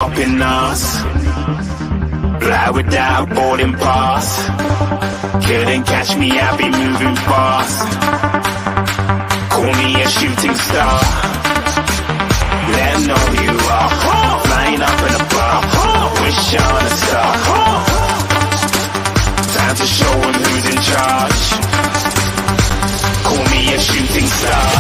up in us. Fly without boarding pass. Couldn't catch me, I be moving fast. Call me a shooting star. Let 'em know who you are. Flying up in a bar. Wish on a star. Time to show 'em who's in charge. Call me a shooting star.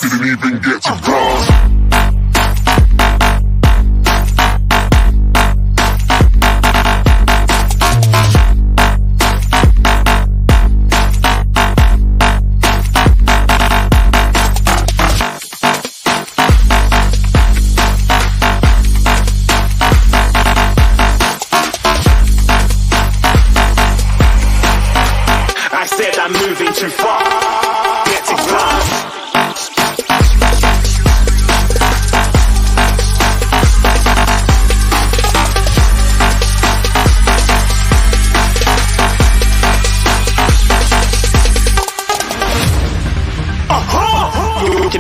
Didn't even get to cross. I said I'm moving too far. Get to class.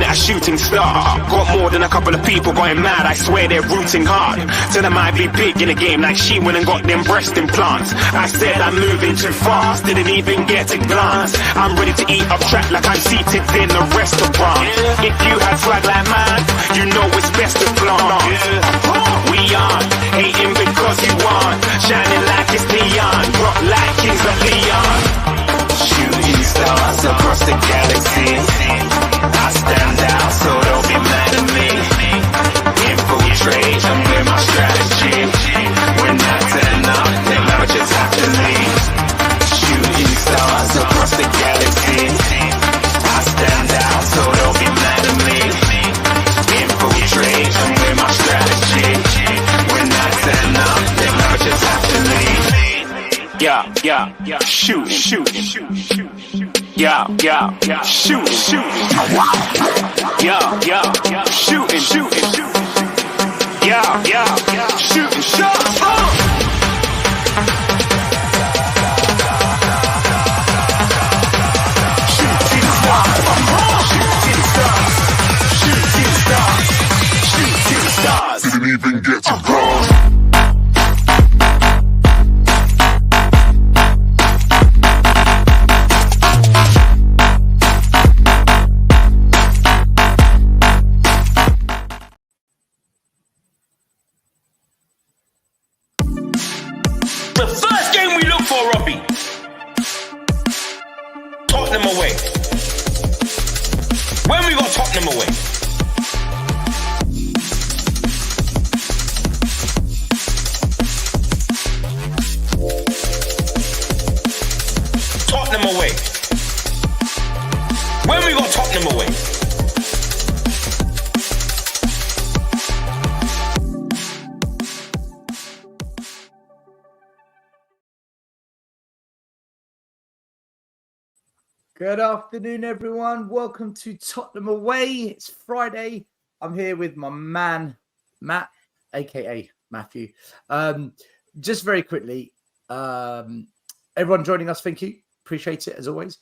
A shooting star. Got more than a couple of people going mad, I swear they're rooting hard. Tell them I be big in the game like she went and got them breast implants. I said I'm moving too fast, didn't even get a glance. I'm ready to eat up track like I'm seated in a restaurant. If you had swag like mine, you know it's best to flaunt. We aren't hating because you aren't shining like it's neon, rock like Kings of Leon. Shooting stars across the galaxy. I stand out, so don't be mad at me. Infiltrate, I'm with my strategy. When I turn up, then I just have to leave. Shooting stars across the galaxy. I stand out, so don't be mad at me. Infiltrate, I'm with my strategy. When I turn up, then I just have to leave. Yeah, shoot, yeah, shoot, yeah, shooting, yeah, shooting, shots. Shooting stars. Didn't even get to cross. The first game we look for, Robbie. Tottenham away. When we got Tottenham away? Tottenham away. When we got Tottenham away? Good afternoon, everyone. Welcome to Tottenham Away. It's Friday. I'm here with my man, Matt, aka Matthew. Just very quickly, everyone joining us, thank you. Appreciate it, as always.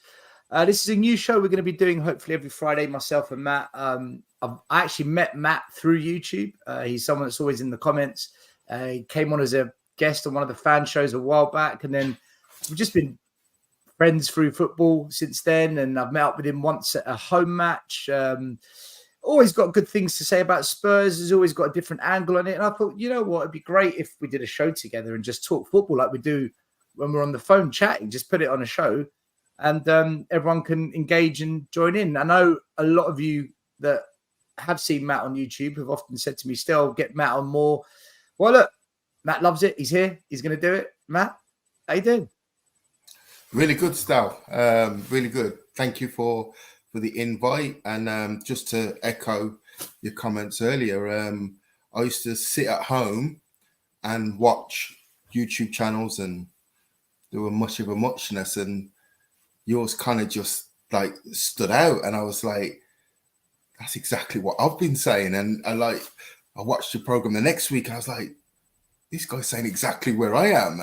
This is a new show we're going to be doing, hopefully, every Friday, myself and Matt. I actually met Matt through YouTube. He's someone that's always in the comments. He came on as a guest on one of the fan shows a while back, and then we've just been friends through football since then, and I've met up with him once at a home match. Always got good things to say about Spurs. He's always got a different angle on it. And I thought, you know what, it'd be great if we did a show together and just talk football like we do when we're on the phone chatting. Just put it on a show and everyone can engage and join in. I know a lot of you that have seen Matt on YouTube have often said to me, still get Matt on more. Well, look, Matt loves it. He's here. He's going to do it. Matt, how you doing? Really good, Stal. Really good. Thank you for the invite. And just to echo your comments earlier, I used to sit at home and watch YouTube channels, and there were much of a muchness, and yours kind of just like stood out. And I was like, that's exactly what I've been saying. And I watched your program the next week. I was like, this guy's saying exactly where I am,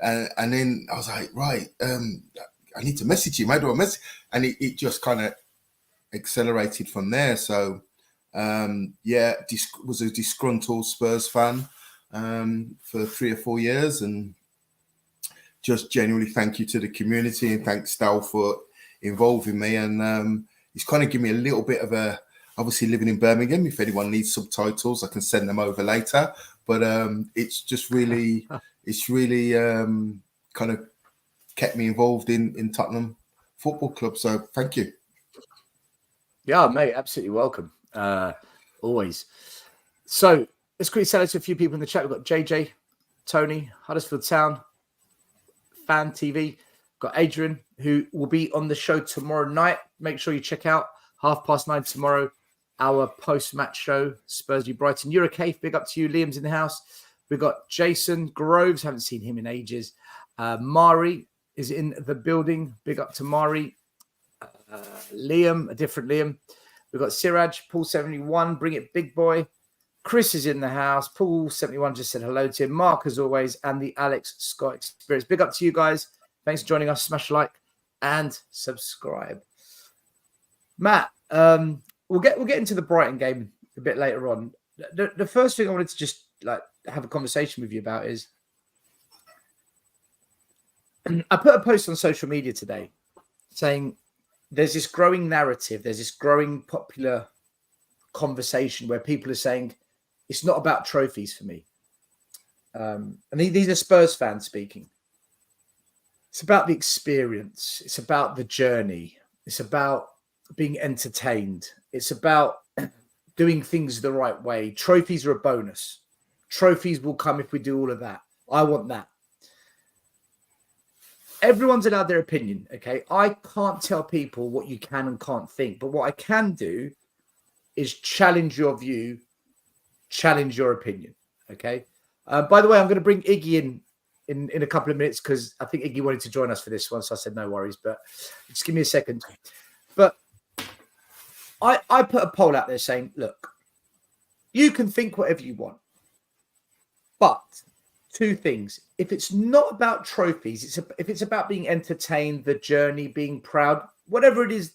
and then I was like, right, I need to message him. How do I message? And it just kind of accelerated from there. So was a disgruntled Spurs fan for 3 or 4 years, and just genuinely thank you to the community and thanks STEL for involving me. And it's kind of given me a little bit of a, obviously living in Birmingham, if anyone needs subtitles, I can send them over later. But it's just really, kind of kept me involved in Tottenham Football Club. So thank you. Yeah, mate, absolutely welcome. Always. So let's quickly say hello to a few people in the chat. We've got JJ, Tony, Huddersfield Town, Fan TV. Got Adrian, who will be on the show tomorrow night. Make sure you check out 9:30 tomorrow, our post-match show, Spurs v Brighton. You're okay. Big up to you. Liam's in the house. We've got Jason Groves. Haven't seen him in ages. Mari is in the building. Big up to Mari. Liam, a different Liam. We've got Siraj, Paul 71. Bring it, big boy. Chris is in the house. Paul 71 just said hello to him. Mark, as always, and the Alex Scott Experience. Big up to you guys. Thanks for joining us. Smash a like and subscribe. Matt, we'll get into the Brighton game a bit later on. The first thing I wanted to just have a conversation with you about is I put a post on social media today saying there's this growing narrative, there's this growing popular conversation where people are saying it's not about trophies for me. And these are Spurs fans speaking. It's about the experience. It's about the journey. It's about being entertained. It's about doing things the right way. Trophies are a bonus. Trophies will come if we do all of that. I want that. Everyone's allowed their opinion, okay? I can't tell people what you can and can't think, but what I can do is challenge your view, challenge your opinion, okay? By the way, I'm going to bring Iggy in a couple of minutes because I think Iggy wanted to join us for this one, so I said no worries, but just give me a second. But I put a poll out there saying, look, you can think whatever you want, but two things. If it's not about trophies, if it's about being entertained, the journey, being proud, whatever it is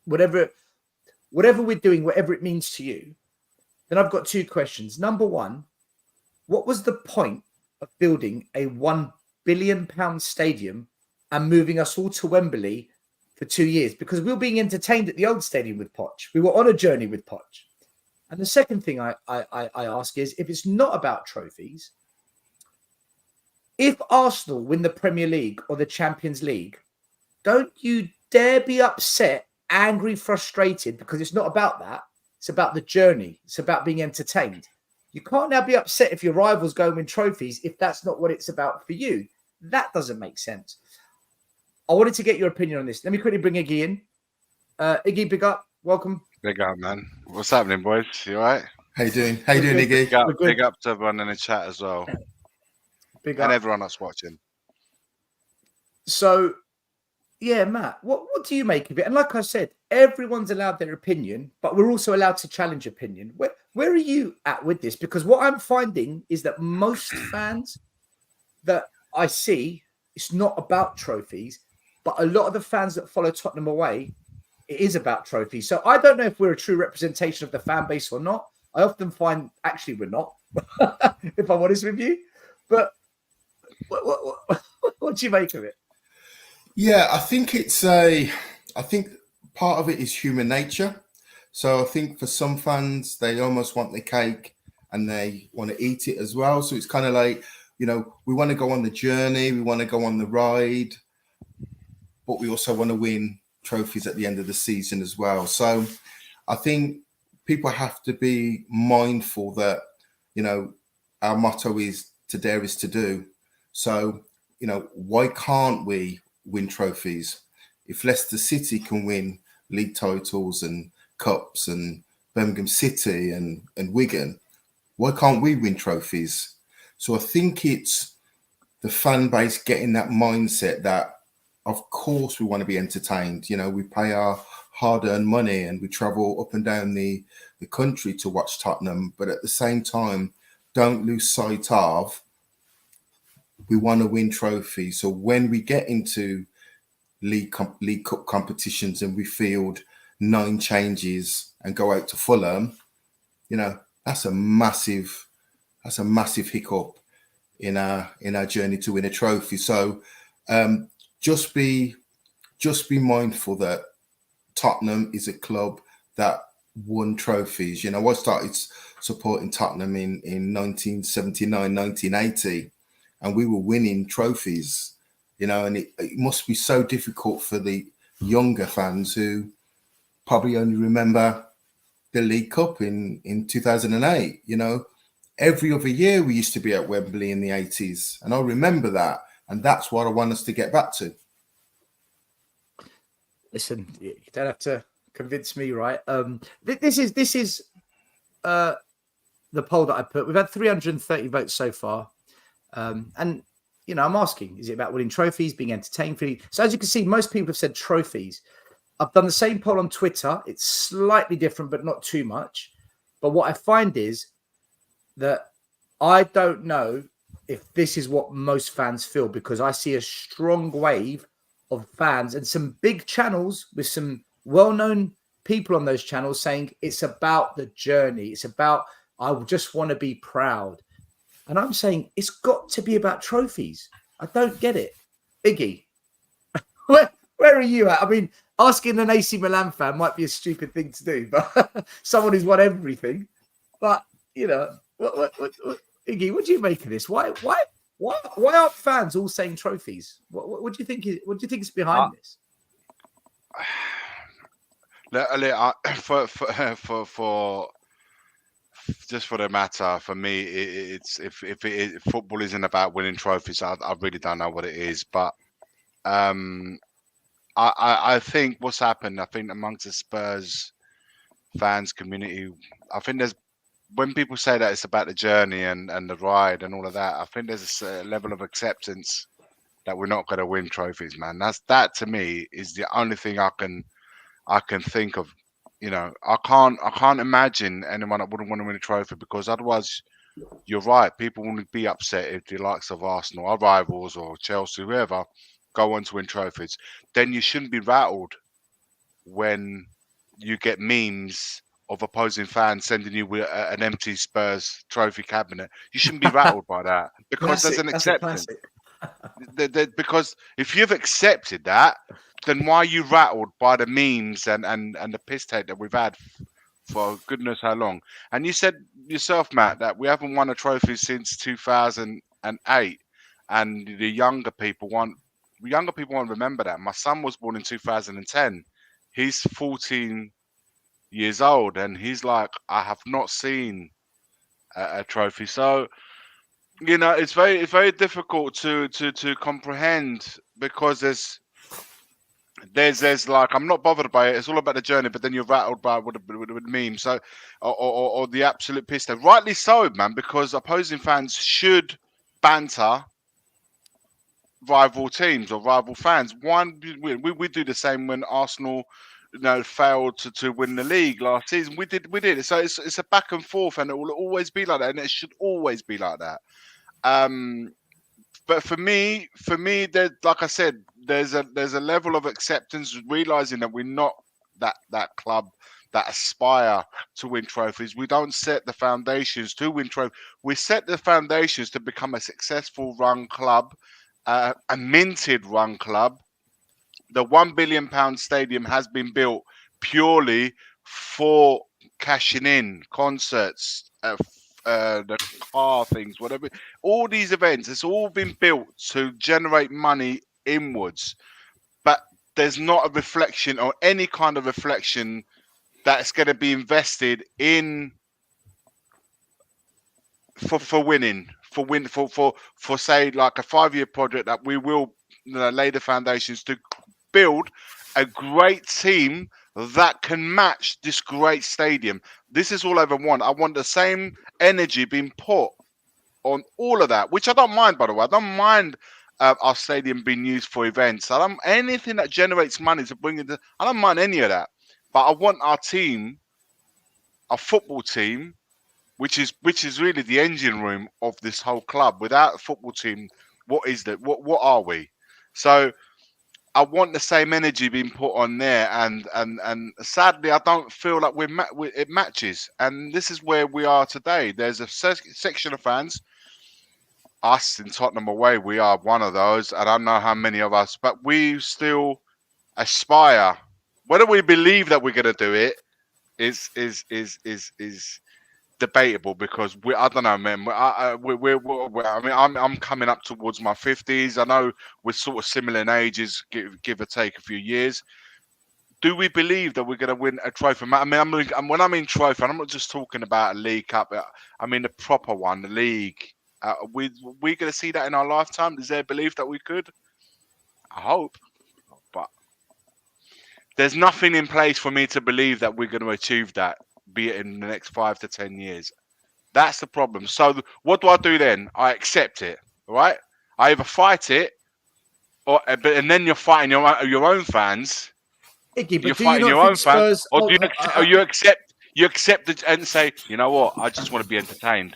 whatever we're doing, whatever it means to you, then I've got two questions. Number one, what was the point of building a £1 billion stadium and moving us all to Wembley for 2 years? Because we were being entertained at the old stadium with Poch. We were on a journey with Poch. And the second thing I ask is, if it's not about trophies, if Arsenal win the Premier League or the Champions League, don't you dare be upset, angry, frustrated, because it's not about that. It's about the journey. It's about being entertained. You can't now be upset if your rivals go and win trophies if that's not what it's about for you. That doesn't make sense. I wanted to get your opinion on this. Let me quickly bring Iggy in. Iggy, big up. Welcome. Big up, man. What's happening, boys? You all right? How you doing? How you doing, Iggy? Big up to everyone in the chat as well. Big up. And everyone that's watching. So, yeah, Matt, what do you make of it? And like I said, everyone's allowed their opinion, but we're also allowed to challenge opinion. Where are you at with this? Because what I'm finding is that most fans that I see, it's not about trophies, but a lot of the fans that follow Tottenham away, it is about trophies. So I don't know if we're a true representation of the fan base or not. I often find actually we're not, if I'm honest with you. But what do you make of it? Yeah, I think I think part of it is human nature. So I think for some fans, they almost want the cake and they want to eat it as well. So it's kind of like, we want to go on the journey, we want to go on the ride, but we also want to win trophies at the end of the season as well. So I think people have to be mindful that, our motto is to dare is to do. So, why can't we win trophies? If Leicester City can win league titles and cups and Birmingham City and Wigan, why can't we win trophies? So I think it's the fan base getting that mindset that, of course, we want to be entertained. We pay our hard-earned money and we travel up and down the country to watch Tottenham. But at the same time, don't lose sight of, we want to win trophies. So when we get into League Cup competitions and we field 9 changes and go out to Fulham, that's a massive hiccup in our journey to win a trophy. So just be mindful that Tottenham is a club that won trophies. I started supporting Tottenham in 1979, 1980, and we were winning trophies, and it must be so difficult for the younger fans who probably only remember the League Cup in 2008. Every other year we used to be at Wembley in the 80s, and I remember that, and that's what I want us to get back to. Listen, you don't have to convince me, right? This is the poll that I put. We've had 330 votes so far, and I'm asking: is it about winning trophies, being entertained? So as you can see, most people have said trophies. I've done the same poll on Twitter. It's slightly different, but not too much. But what I find is that I don't know if this is what most fans feel, because I see a strong wave of fans and some big channels with some well-known people on those channels saying it's about the journey. It's about, I just want to be proud. And I'm saying it's got to be about trophies. I don't get it. Iggy, where are you at? I mean, asking an AC Milan fan might be a stupid thing to do, but someone who's won everything. But, Iggy, what do you make of this? Why aren't fans all saying trophies? What do you think? What do you think is behind this? For just for the matter, for me, it's if football isn't about winning trophies, I really don't know what it is. But I think what's happened, I think amongst the Spurs fans community, I think there's, when people say that it's about the journey and the ride and all of that, I think there's a level of acceptance that we're not going to win trophies, man. That to me is the only thing I can think of. I can't imagine anyone that wouldn't want to win a trophy, because otherwise, you're right, people wouldn't be upset if the likes of Arsenal, our rivals, or Chelsea, whoever, go on to win trophies. Then you shouldn't be rattled when you get memes of opposing fans sending you an empty Spurs trophy cabinet. You shouldn't be rattled by that, because there's an acceptance. Because if you've accepted that, then why are you rattled by the memes and the piss take that we've had for goodness how long? And you said yourself, Matt, that we haven't won a trophy since 2008, and the younger people won't remember that. My son was born in 2010. He's 14 years old, and he's like, I have not seen a trophy. So it's very difficult to comprehend, because there's like, I'm not bothered by it. It's all about the journey, but then you're rattled by with memes. So or the absolute piss take. Rightly so, man, because opposing fans should banter rival teams or rival fans. We do the same when Arsenal failed to win the league last season. We did it. So it's a back and forth, and it will always be like that, and it should always be like that. But for me, there, like I said, there's a level of acceptance, realizing that we're not that club that aspire to win trophies. We don't set the foundations to win trophies. We set the foundations to become a successful run club, a minted run club. The £1 billion stadium has been built purely for cashing in concerts, the car things, whatever. All these events, it's all been built to generate money inwards. But there's not a reflection, or any kind of reflection, that's going to be invested in for winning, for say like a 5-year project that we will lay the foundations to build a great team that can match this great stadium. This is all I ever want. I want the same energy being put on all of that, which I don't mind, by the way. I don't mind our stadium being used for events. I don't anything that generates money to bring into. I don't mind any of that. But I want our team, our football team, which is really the engine room of this whole club. Without a football team, what is that? What are we? So I want the same energy being put on there, and sadly, I don't feel like it matches. And this is where we are today. There's a section of fans, us in Tottenham away. We are one of those. I don't know how many of us, but we still aspire. Whether we believe that we're going to do it is debatable, because I don't know, man. I mean, I'm coming up towards my 50s. I know we're sort of similar in ages, give or take a few years. Do we believe that we're going to win a trophy? I mean, when I mean trophy, I'm not just talking about a League Cup. I mean the proper one, the league. We going to see that in our lifetime? Is there a belief that we could? I hope, but there's nothing in place for me to believe that we're going to achieve that, be it in the next 5 to 10 years. That's the problem. So what do I do then? I accept it, right? I either fight it, and then you're fighting your own fans. Iggy, but You're do you fighting not your think own fans, Spurs? or you accept it and say, you know what? I just want to be entertained.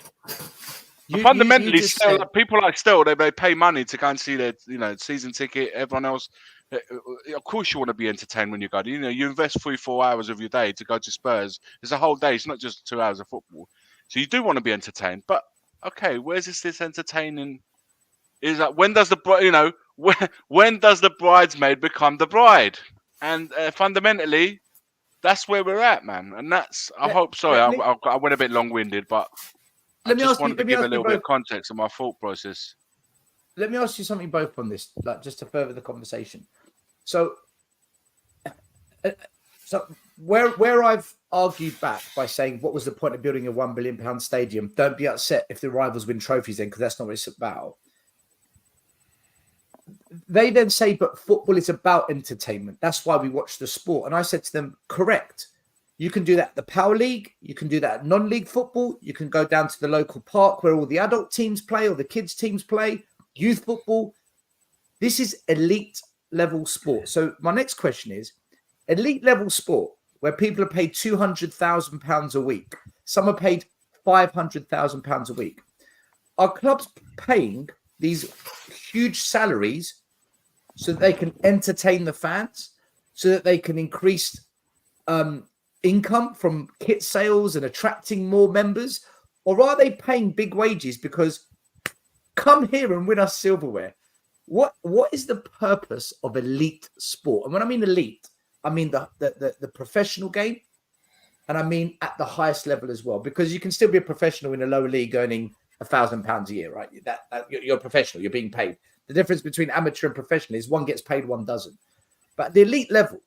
Fundamentally, still, people like STEL, they pay money to go and see their season ticket. Everyone else, of course, you want to be entertained when you go. You invest 3-4 hours of your day to go to Spurs. It's a whole day. It's not just 2 hours of football. So you do want to be entertained. But okay, where's this entertaining? Is that when does when does the bridesmaid become the bride? And fundamentally, that's where we're at, man. And that's I hope. Sorry, I went a bit long-winded, but I just wanted to give a little bit of context of my thought process. Let me ask you something both on this, like just to further the conversation. So where I've argued back by saying, what was the point of building a £1 billion stadium? Don't be upset if the rivals win trophies then, because that's not what it's about. They then say, but football is about entertainment. That's why we watch the sport. And I said to them, correct. You can do that at the Power League. You can do that at non-league football. You can go down to the local park where all the adult teams play or the kids teams play, youth football. This is elite level sport. So my next question is, elite level sport, where people are paid £200,000 a week. Some are paid £500,000 a week. Are clubs paying these huge salaries so that they can entertain the fans, so that they can increase income from kit sales and attracting more members? Or are they paying big wages because come here and win us silverware? What is the purpose of elite sport? And when I mean elite, I mean the professional game, and I mean at the highest level as well, because you can still be a professional in a lower league earning £1,000 a year, right? You're a professional, you're being paid. The difference between amateur and professional is one gets paid, one doesn't. But the elite level,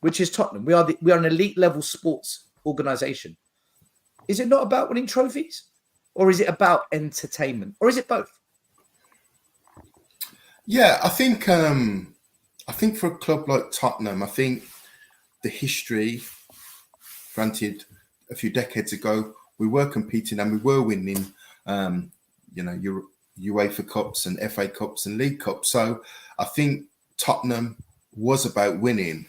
which is Tottenham, we are an elite level sports organisation. Is it not about winning trophies, or is it about entertainment, or is it both? Yeah, I think for a club like Tottenham, I think the history, granted, a few decades ago, we were competing and we were winning, UEFA Cups and FA Cups and League Cups. So I think Tottenham was about winning.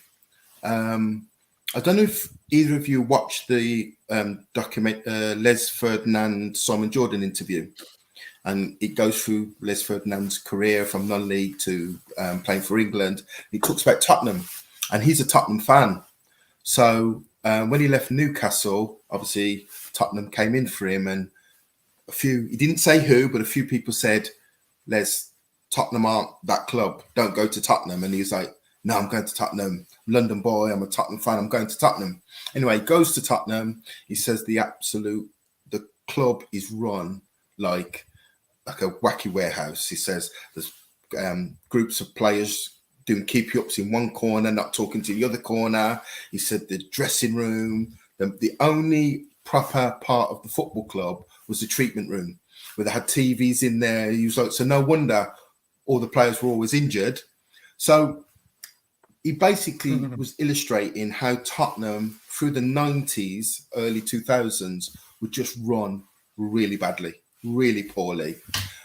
I don't know if either of you watched the Les Ferdinand, Simon Jordan interview. And it goes through Les Ferdinand's career from non-league to playing for England. He talks about Tottenham, and he's a Tottenham fan. So when he left Newcastle, obviously Tottenham came in for him, and he didn't say who, but a few people said, Les, Tottenham aren't that club. Don't go to Tottenham. And he was like, no, I'm going to Tottenham. London boy, I'm a Tottenham fan. I'm going to Tottenham. Anyway, he goes to Tottenham. He says the club is run like a wacky warehouse. He says there's groups of players doing keep-ups in one corner, not talking to the other corner. He said the dressing room, the only proper part of the football club was the treatment room, where they had TVs in there. He was like, so no wonder all the players were always injured. So he basically was illustrating how Tottenham, through the 90s, early 2000s, would just run really badly, really poorly.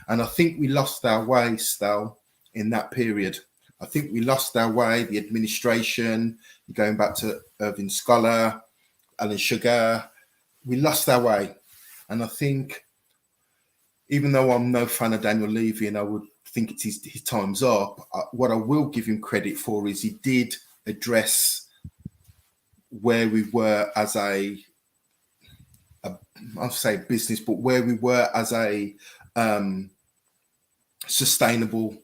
And I think we lost our way, Stel, in that period. I think we lost our way, the administration, going back to Irving Scholar, Alan Sugar. We lost our way. And I think, even though I'm no fan of Daniel Levy and I would think it's his time's up, what I will give him credit for is he did address where we were as I'll say business, but where we were as a sustainable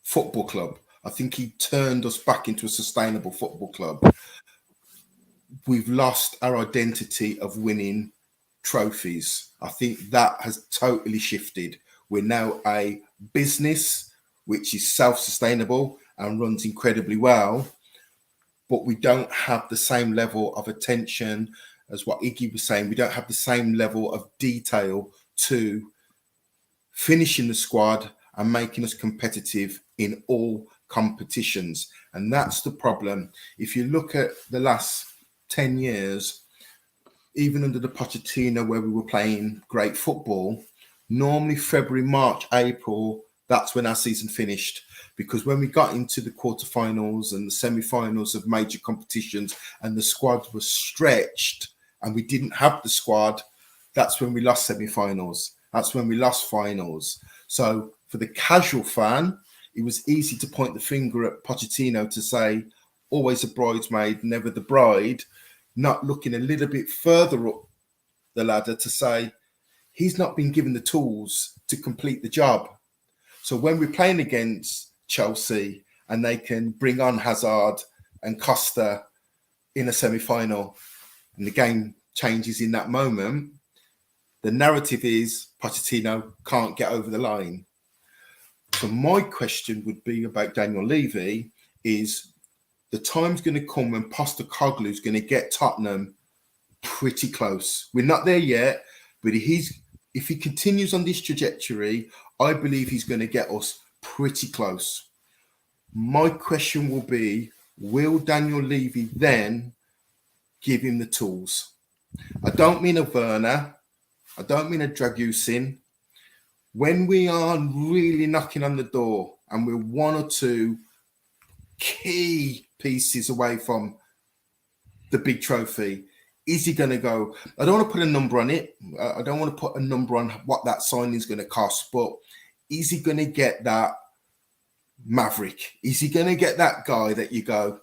football club. I think he turned us back into a sustainable football club. We've lost our identity of winning trophies. I think that has totally shifted. We're now a business which is self-sustainable and runs incredibly well, but we don't have the same level of attention as what Iggy was saying. We don't have the same level of detail to finishing the squad and making us competitive in all competitions. And that's the problem. If you look at the last 10 years, even under the Pochettino, where we were playing great football, normally February, March, April, that's when our season finished. Because when we got into the quarterfinals and the semi-finals of major competitions and the squad was stretched and we didn't have the squad, that's when we lost semi-finals. That's when we lost finals. So for the casual fan, it was easy to point the finger at Pochettino to say, always a bridesmaid, never the bride, not looking a little bit further up the ladder to say, he's not been given the tools to complete the job. So when we're playing against Chelsea and they can bring on Hazard and Costa in a semi-final and the game changes in that moment, the narrative is Pochettino can't get over the line. So my question would be about Daniel Levy is the time's going to come when Postecoglou is going to get Tottenham pretty close. We're not there yet, but if he continues on this trajectory, I believe he's going to get us pretty close. My question will be, will Daniel Levy then give him the tools? I don't mean a Werner. I don't mean a Dragusin. When we are really knocking on the door and we're one or two key pieces away from the big trophy, is he going to go? I don't want to put a number on it. I don't want to put a number on what that signing is going to cost, but is he going to get that maverick? Is he going to get that guy that you go,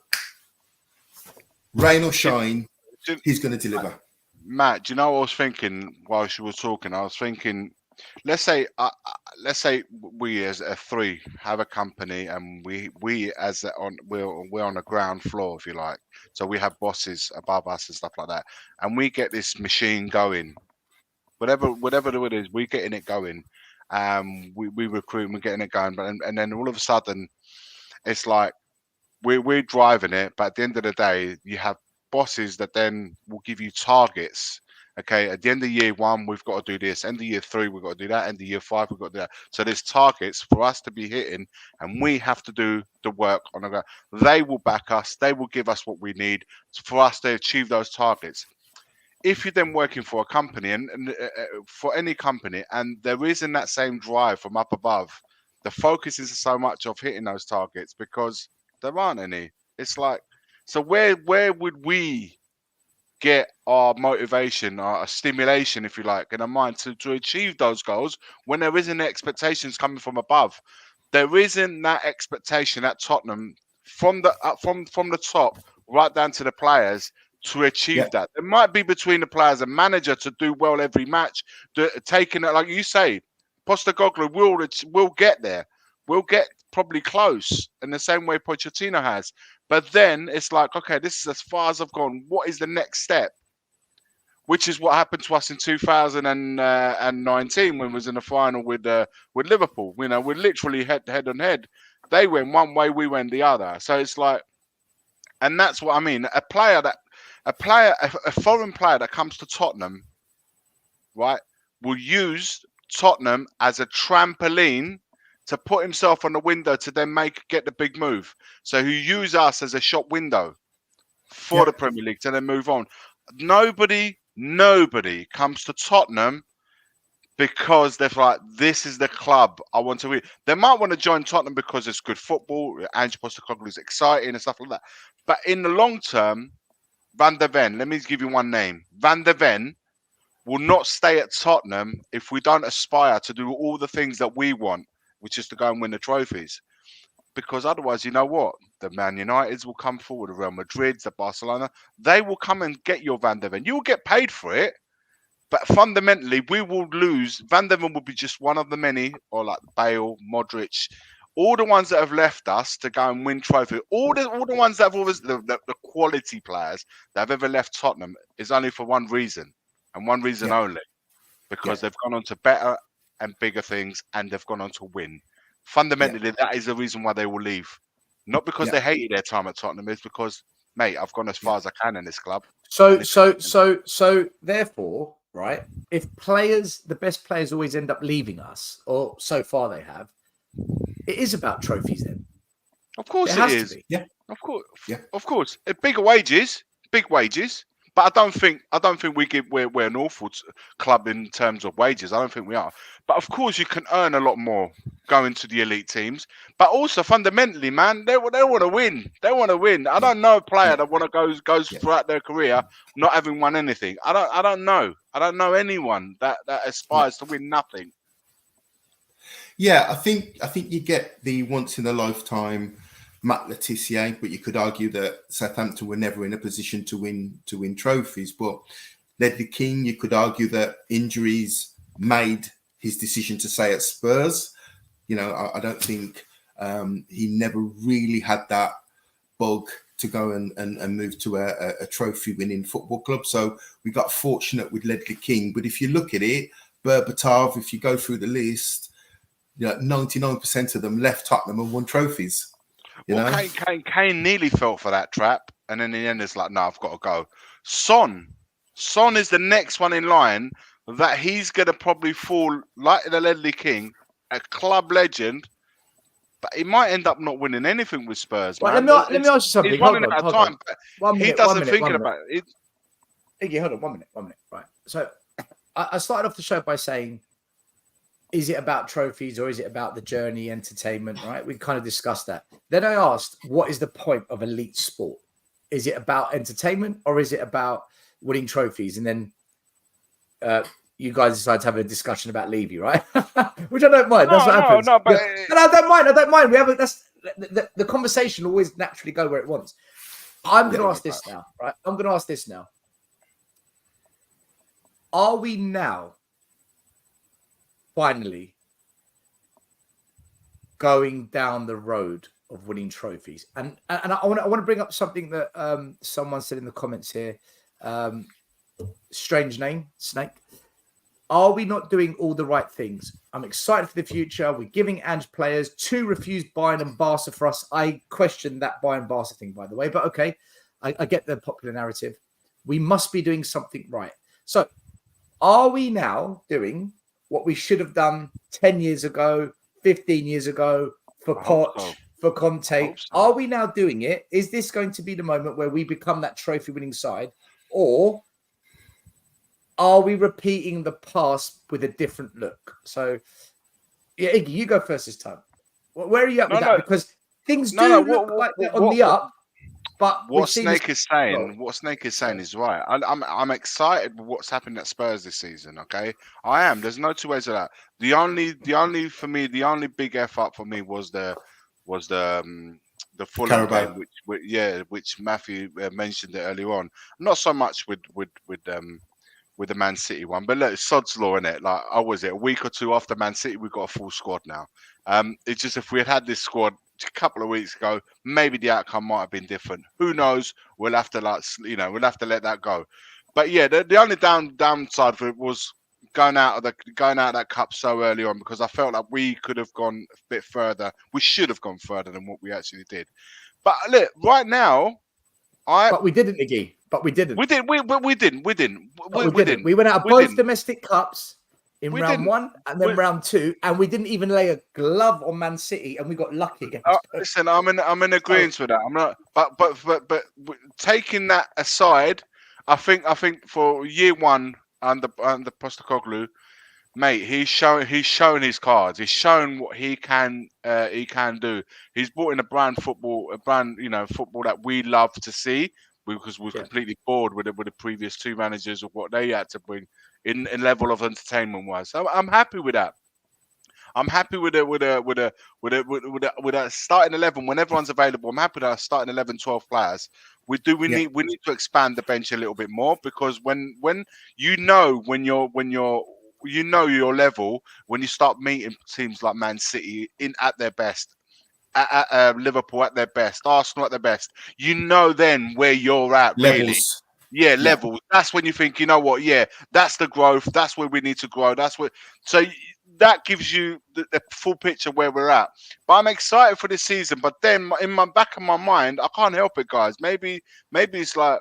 rain or shine, he's going to deliver? Matt, do you know what I was thinking while she was talking? I was thinking, let's say we as a three have a company and we're on the ground floor, if you like. So we have bosses above us and stuff like that, and we get this machine going. Whatever it is, we're getting it going. We recruit and we're getting it going, and then all of a sudden, it's like we're driving it. But at the end of the day, you have bosses that then will give you targets. Okay, at the end of year one, we've got to do this. End of year three, we've got to do that. End of year five, we've got to do that. So there's targets for us to be hitting, and we have to do the work on the ground. They will back us. They will give us what we need for us to achieve those targets. If you're then working for a company and for any company, and there isn't that same drive from up above, the focus is so much of hitting those targets because there aren't any. It's like, so where would we get our motivation, our stimulation, if you like, in our mind to achieve those goals when there isn't expectations coming from above? There isn't that expectation at Tottenham from the top right down to the players to achieve that. It might be between the players and manager to do well every match, taking it, like you say, Postecoglou will get there. We'll get probably close in the same way Pochettino has. But then it's like, okay, this is as far as I've gone. What is the next step? Which is what happened to us in 2019 when we was in the final with Liverpool. You know, we're literally head on head. They went one way, we went the other. So it's like, and that's what I mean. A foreign player that comes to Tottenham, right, will use Tottenham as a trampoline to put himself on the window to then get the big move. So he use us as a shop window for the Premier League to then move on. Nobody comes to Tottenham because they're like, this is the club I want to win. They might want to join Tottenham because it's good football. Ange Postecoglou is exciting and stuff like that. But in the long term, Van der Ven, let me give you one name. Van der Ven will not stay at Tottenham if we don't aspire to do all the things that we want, which is to go and win the trophies. Because otherwise, you know what? The Man Uniteds will come forward, the Real Madrids, the Barcelona. They will come and get your Van der Ven. You will get paid for it, but fundamentally, we will lose. Van der Ven will be just one of the many, or like Bale, Modric, all the ones that have left us to go and win trophy. All the ones that have always the quality players that have ever left Tottenham is only for one reason, and one reason only, because they've gone on to better and bigger things, and they've gone on to win. Fundamentally, that is the reason why they will leave. Not because they hated their time at Tottenham. It's because, mate, I've gone as far as I can in this club. So therefore, right, if the best players always end up leaving us, or so far they have, it is about trophies then. Of course it is. Yeah. Of course. Yeah. Of course. Big wages. But I don't think we're an awful club in terms of wages. I don't think we are. But of course, you can earn a lot more going to the elite teams. But also fundamentally, man, they want to win. They want to win. I don't know a player that want to goes throughout their career not having won anything. I don't know. I don't know anyone that aspires to win nothing. Yeah, I think you get the once in a lifetime Matt Letizia, but you could argue that Southampton were never in a position to win trophies. But Ledley King, you could argue that injuries made his decision to stay at Spurs. You know, I don't think he never really had that bug to go and move to a trophy winning football club. So we got fortunate with Ledley King. But if you look at it, Berbatov, if you go through the list, 99% of them left Tottenham and won trophies. Kane nearly fell for that trap, and then in the end, it's like, no, I've got to go. Son is the next one in line that he's going to probably fall like the Ledley King, a club legend, but he might end up not winning anything with Spurs. Well, man. let me ask you something. He's running out of time. He doesn't think about it. Iggy, hold on, 1 minute. Right. So I started off the show by saying, is it about trophies or is it about the journey, entertainment, right? We kind of discussed that. Then I asked, what is the point of elite sport? Is it about entertainment or is it about winning trophies? And then you guys decided to have a discussion about Levy, right? Which I don't mind. That's what happens. No, but I don't mind. We have the conversation will always naturally go where it wants. I'm going to ask this now, right? Are we now finally going down the road of winning trophies? And I want to bring up something that someone said in the comments here. Strange name, Snake. Are we not doing all the right things? I'm excited for the future. We're giving Ange players 2 refused Bayern and Barca for us. I question that Bayern Barca thing, by the way, but okay. I get the popular narrative. We must be doing something right. So are we now doing what we should have done 10 years ago, 15 years ago for Poch, for Conte? Are we now doing it? Is this going to be the moment where we become that trophy-winning side? Or are we repeating the past with a different look? So, yeah, Iggy, you go first this time. Where are you at with that? Because things do look like they're on the up. But what Snake is saying is right. I'm excited with what's happened at Spurs this season. Okay, I am. There's no two ways of that. The only big F up for me was the Fulham game, which Matthew mentioned it earlier on. Not so much with the Man City one, but look, sod's law, innit? Like, I was it a week or two after Man City, we've got a full squad now. It's just if we had this squad a couple of weeks ago, maybe the outcome might have been different. Who knows? We'll have to let that go. But yeah, the only downside for it was going out of that cup so early on, because I felt like we could have gone a bit further. We should have gone further than what we actually did. But look, right now, But we didn't, Iggy. But we didn't. We didn't. We went out of both domestic cups in round 1 and then round 2, and we didn't even lay a glove on Man City, and we got lucky against. Listen, I'm in agreement with that. I'm not, but taking that aside, I think for year 1 under Postecoglou, mate, he's shown his cards. He's shown what he can do. He's brought in a brand football that we love to see, because we're completely bored with the previous 2 managers of what they had to bring in level of entertainment wise. So I'm happy with that. I'm happy with a starting 11 when everyone's available. I'm happy that starting 11, 12 players. We need to expand the bench a little bit more, because when your level when you start meeting teams like Man City at their best, at Liverpool at their best, Arsenal at their best, then where you're at really. Levels. Yeah, level. That's when you think, you know what? Yeah, that's the growth. That's where we need to grow. So that gives you the full picture where we're at. But I'm excited for this season. But then in my back of my mind, I can't help it, guys. Maybe it's like,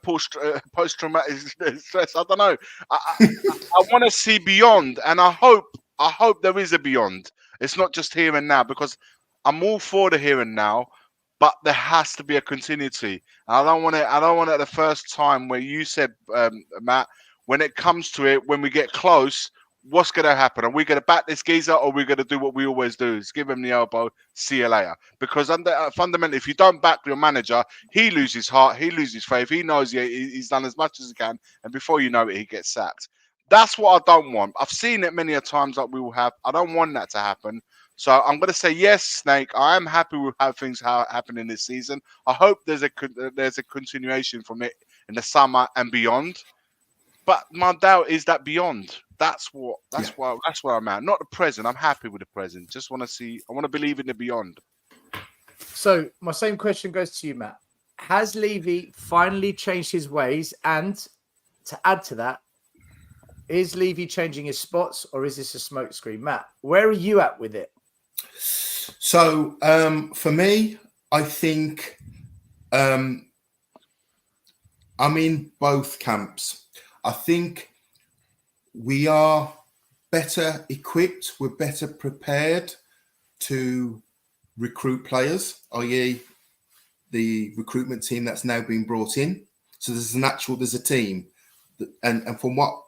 post-traumatic stress. I don't know. I want to see beyond, and I hope there is a beyond. It's not just here and now, because I'm all for the here and now, but there has to be a continuity. I don't want it the first time where you said, Matt, when it comes to it, when we get close, what's going to happen? Are we going to bat this geezer, or are we going to do what we always do, is give him the elbow, see you later? Because fundamentally, if you don't back your manager, he loses heart, he loses faith, he knows he's done as much as he can, and before you know it, he gets sacked. That's what I don't want. I've seen it many a times like we will have. I don't want that to happen. So I'm going to say yes, Snake. I am happy with how things happen in this season. I hope there's a continuation from it in the summer and beyond. But my doubt is that beyond. That's where I'm at. Not the present. I'm happy with the present. I want to believe in the beyond. So my same question goes to you, Matt. Has Levy finally changed his ways? And to add to that, is Levy changing his spots, or is this a smokescreen? Matt, where are you at with it? So for me, I think I'm in both camps. I think we are better equipped, we're better prepared to recruit players, i.e. the recruitment team that's now been brought in. So there's a team. And from what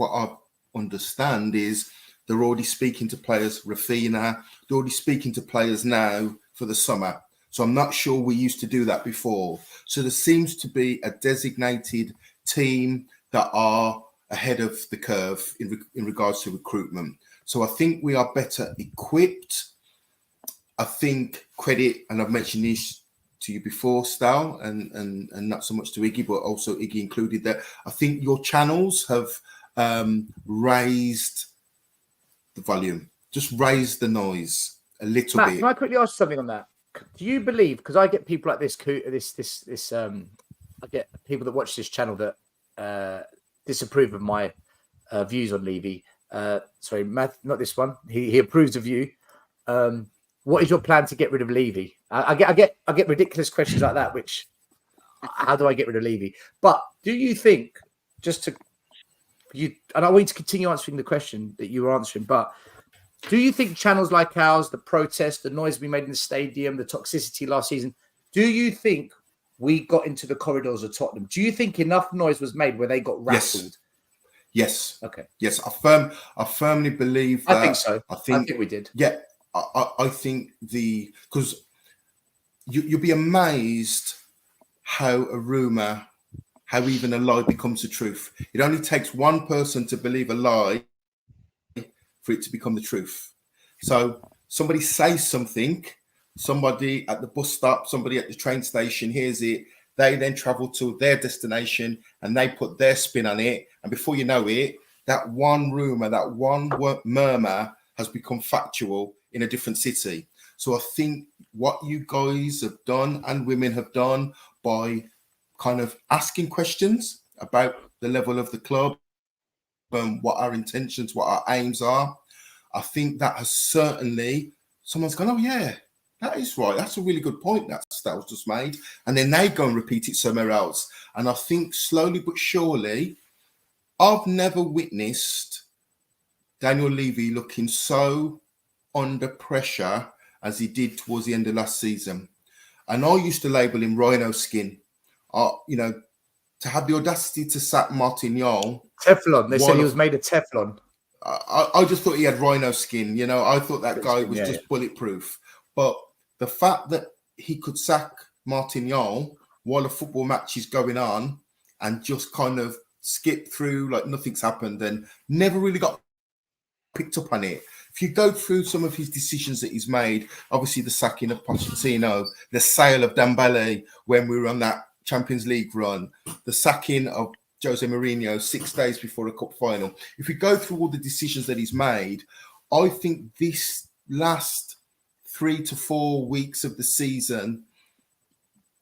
I understand is they're already speaking to players, Rafina, they're already speaking to players now for the summer. So I'm not sure we used to do that before. So there seems to be a designated team that are ahead of the curve in regards to recruitment. So I think we are better equipped. I think credit, and I've mentioned this to you before, Stal, and not so much to Iggy, but also Iggy included, that I think your channels have raised the volume, just raised the noise a little Matt, bit. can I quickly ask something on that? Do you believe, because I get people like this, I get people that watch this channel that disapprove of my views on Levy. Sorry, Matt, not this one. He approves of you. What is your plan to get rid of Levy? I get ridiculous questions like that. Which, how do I get rid of Levy? But do you think, and I want you to continue answering the question that you were answering, but do you think channels like ours, the protest, the noise we made in the stadium, the toxicity last season, do you think we got into the corridors of Tottenham? Do you think enough noise was made where they got rattled? Yes. Okay. Yes, I firmly believe that. I think so. I think we did. Yeah, I think because you'll be amazed how even a lie becomes a truth. It only takes one person to believe a lie for it to become the truth. So somebody says something, somebody at the bus stop, somebody at the train station hears it, they then travel to their destination and they put their spin on it. And before you know it, that one rumor, that one murmur has become factual in a different city. So I think what you guys have done and women have done by kind of asking questions about the level of the club, what our intentions, what our aims are, I think that has certainly, someone's gone, oh yeah, that is right. That's a really good point that was just made. And then they go and repeat it somewhere else. And I think slowly but surely, I've never witnessed Daniel Levy looking so under pressure as he did towards the end of last season. And I used to label him rhino skin. To have the audacity to sack Martin Yol. Teflon. They said he was made of Teflon. I just thought he had rhino skin. I thought that guy was just bulletproof. But the fact that he could sack Martin Yol while a football match is going on and just kind of skip through like nothing's happened and never really got picked up on it. If you go through some of his decisions that he's made, obviously the sacking of Pochettino, the sale of Dembele when we were on that Champions League run, the sacking of Jose Mourinho 6 days before a cup final. If we go through all the decisions that he's made, I think this last 3 to 4 weeks of the season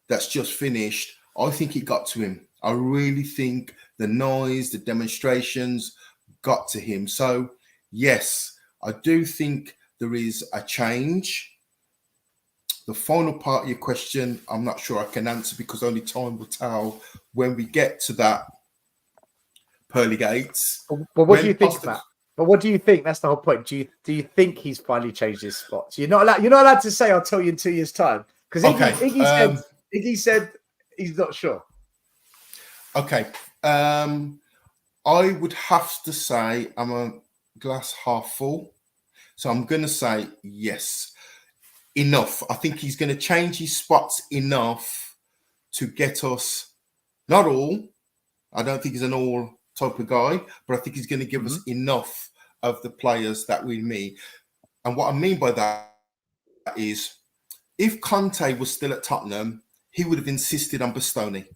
that's just finished, I think it got to him. I really think the noise, the demonstrations got to him. So, yes, I do think there is a change. The final part of your question, I'm not sure I can answer because only time will tell when we get to that pearly gates. But what do you think about? But what do you think? That's the whole point. Do you think he's finally changed his spots? You're not allowed to say. I'll tell you in 2 years' time because Iggy said he's not sure. Okay, I would have to say I'm a glass half full, so I'm going to say yes. Enough. I think he's going to change his spots enough to get us. Not all. I don't think he's an all type of guy, but I think he's going to give us enough of the players that we need. And what I mean by that is if Conte was still at Tottenham, he would have insisted on Bastoni.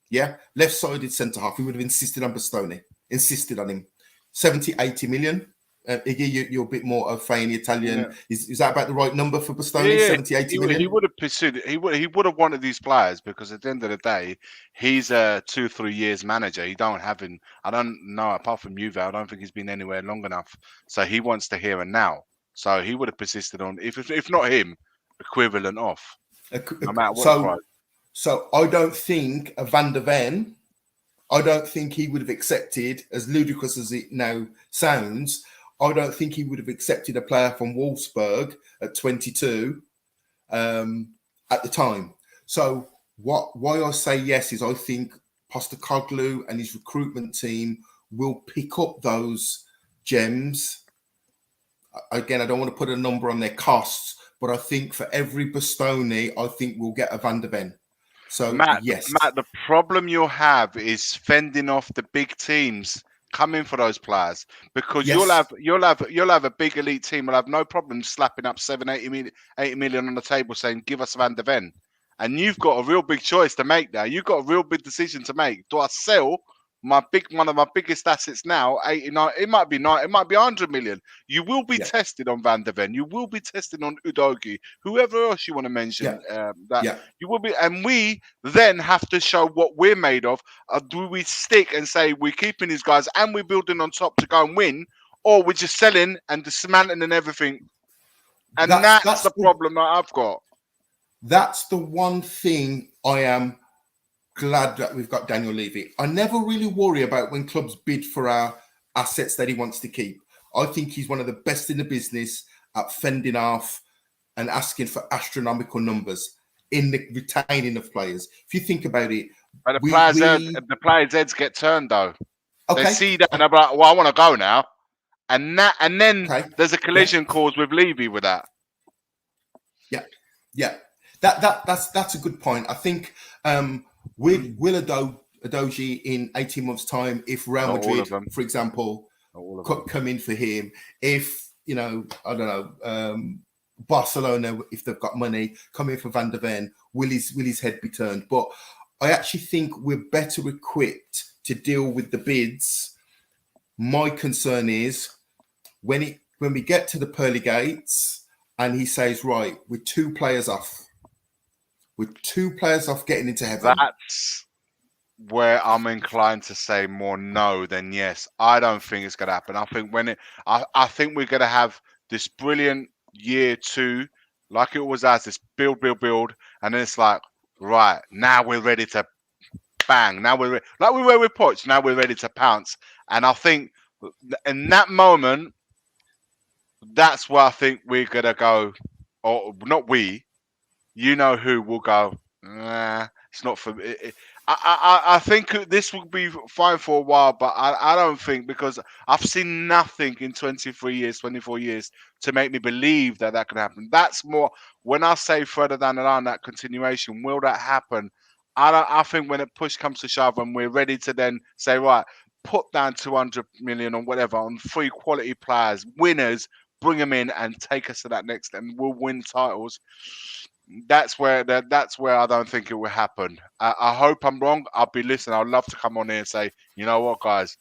Yeah, left-sided centre-half. He would have insisted on Bastoni, insisted on him. 70, 80 million. Iggy, you're a bit more of Fane Italian. Yeah. Is that about the right number for Bastoni? Yeah, 70, 80 million? He would have pursued. He would have wanted these players because at the end of the day, he's a 2-3 years manager. You don't have him. I don't know. Apart from Juve, I don't think he's been anywhere long enough. So he wants the here and now. So he would have persisted on, if not him, equivalent off. No matter what price. So I don't think a Van der Ven, I don't think he would have accepted, as ludicrous as it now sounds, I don't think he would have accepted a player from Wolfsburg at 22 at the time. So why I say yes is I think Postecoglou and his recruitment team will pick up those gems. Again, I don't want to put a number on their costs, but I think for every Bastoni, I think we'll get a Van der Ven. So, yes. Matt, the problem you'll have is fending off the big teams coming for those players because you'll have a big elite team. Will have no problem slapping up 80 million on the table saying, give us Van der Ven. And you've got a real big choice to make now. You've got a real big decision to make. Do I sell one of my biggest assets now, 89, it might be 100 million. You will be tested on Van der Ven. You will be tested on Udogie, whoever else you want to mention. You will be, and we then have to show what we're made of. Do we stick and say we're keeping these guys and we're building on top to go and win, or we're just selling and dismantling and everything? And that's the problem that I've got. That's the one thing I am glad that we've got Daniel Levy. I never really worry about when clubs bid for our assets that he wants to keep. I think he's one of the best in the business at fending off and asking for astronomical numbers in the retaining of players. If you think about it, but the players' heads get turned though. Okay. They see that and they're like, "Well, I want to go now," and then there's a collision caused with Levy with that. Yeah. That's a good point. I think will Udogie in 18 months' time, if Real Madrid, for example, could come in for him, if I don't know, Barcelona, if they've got money, come in for Van der Ven, will his head be turned? But I actually think we're better equipped to deal with the bids. My concern is when we get to the pearly gates and he says, right, we're 2 players off. With 2 players off getting into heaven. That's where I'm inclined to say more no than yes. I don't think it's going to happen. I think I think we're going to have this brilliant year 2, like it always has, this build, and then it's like, right, now we're ready to bang. Now we're like we were with Poch. Now we're ready to pounce. And I think in that moment, that's where I think we're going to go, or not we. You know who will go, it's not for me. I think this will be fine for a while, but I don't think, because I've seen nothing in 23 years, 24 years to make me believe that can happen. That's more, when I say further down the line, that continuation, will that happen? I think when a push comes to shove and we're ready to then say, right, put down 200 million or whatever on 3 quality players, winners, bring them in and take us to that next, and we'll win titles. That's where I don't think it will happen. I hope I'm wrong. I'll be listening. I'd love to come on here and say, you know what, guys,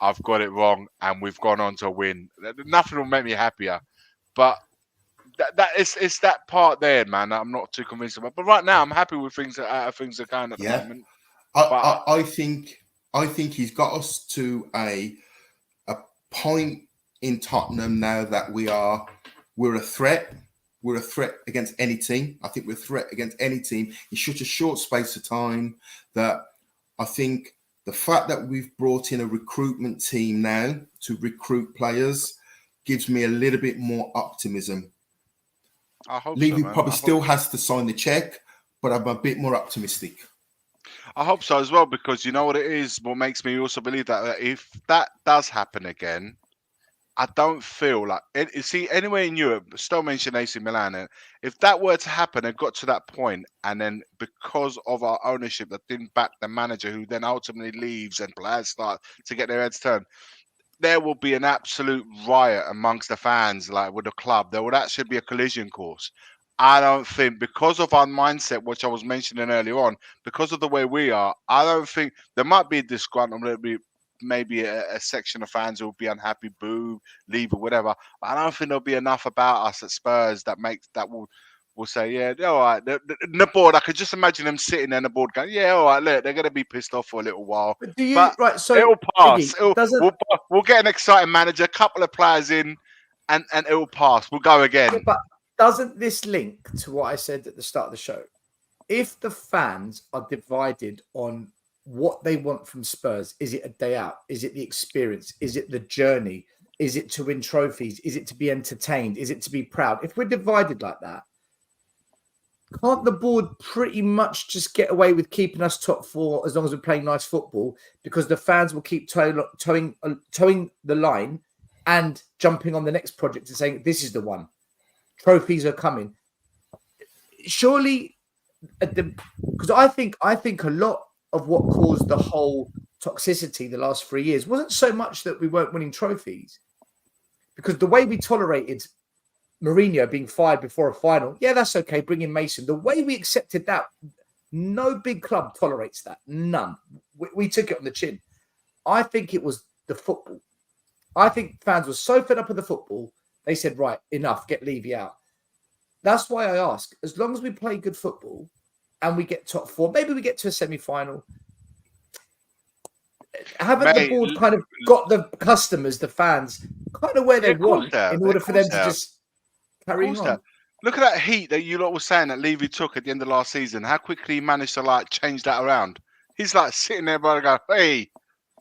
I've got it wrong, and we've gone on to win. Nothing will make me happier, but it's that part there, man. That I'm not too convinced about. But right now, I'm happy with things are going at the moment. I think he's got us to a point in Tottenham now that we're a threat. We're a threat against any team. I think we're a threat against any team in such a short space of time that I think the fact that we've brought in a recruitment team now to recruit players gives me a little bit more optimism. I hope Levy so, probably still has to sign the check, but I'm a bit more optimistic. I hope so as well, because you know what it is. What makes me also believe that if that does happen again, I don't feel like it. See, anywhere in Europe, still mention AC Milan, and if that were to happen and got to that point, and then because of our ownership that didn't back the manager, who then ultimately leaves and players start to get their heads turned, there will be an absolute riot amongst the fans, like with the club. There would actually be a collision course. I don't think, because of our mindset, which I was mentioning earlier on, because of the way we are, I don't think there might be a disgruntled, there'll be maybe a section of fans who will be unhappy, boo, leave, or whatever. But I don't think there'll be enough about us at Spurs that will say, yeah, all right. The board, I could just imagine them sitting there on the board going, yeah, all right, look, they're going to be pissed off for a little while. But do you But right? So it'll pass. Iggy, We'll get an exciting manager, a couple of players in, and it will pass. We'll go again. but doesn't this link to what I said at the start of the show? If the fans are divided on what they want from Spurs, is it a day out? Is it the experience? Is it the journey? Is it to win trophies? Is it to be entertained? Is it to be proud? If we're divided like that, can't the board pretty much just get away with keeping us top 4 as long as we're playing nice football? Because the fans will keep towing the line and jumping on the next project and saying, this is the one. Trophies are coming. Surely, because I think a lot of what caused the whole toxicity the last 3 years wasn't so much that we weren't winning trophies, because the way we tolerated Mourinho being fired before a final, yeah, that's okay, bring in Mason. The way we accepted that, no big club tolerates that. None. We took it on the chin. I think it was the football. I think fans were so fed up with the football, they said, right, enough, get Levy out. That's why I ask, as long as we play good football and we get top 4, maybe we get to a semi-final, haven't the board kind of got the customers, the fans, kind of where they want in order for them to just carry on? Look at that heat that you lot were saying that Levy took at the end of last season. How quickly he managed to like change that around. He's like sitting there, brother, going, hey,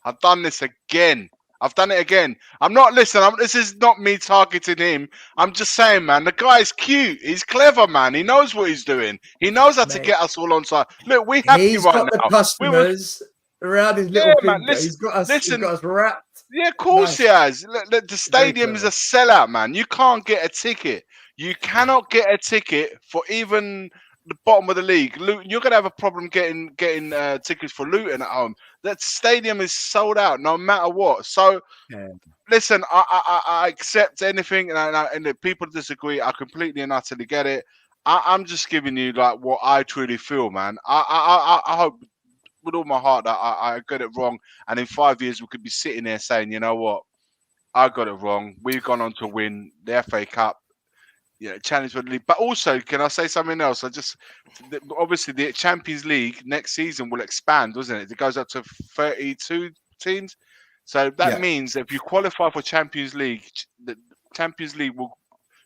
I've done this again. I've done it again. I'm not listening. This is not me targeting him. I'm just saying, man, the guy's cute. He's clever, man. He knows what he's doing. He knows how to get us all on side. Look, we're happy he's right got now. The customers around his little finger. Man, listen, he's got us wrapped. Yeah, of course he has. The stadium is a sellout, man. You can't get a ticket. You cannot get a ticket for even the bottom of the league. Luton, you're going to have a problem getting tickets for Luton at home. That stadium is sold out no matter what. So, listen, I accept anything, and if people disagree, I completely and utterly get it. I'm just giving you like what I truly feel, man. I hope with all my heart that I got it wrong, and in 5 years we could be sitting there saying, you know what, I got it wrong. We've gone on to win the FA Cup. Yeah, Challenge for the league. But also, can I say something else? Obviously the Champions League next season will expand, doesn't it? It goes up to 32 teams. So that means that if you qualify for Champions League, the Champions League will,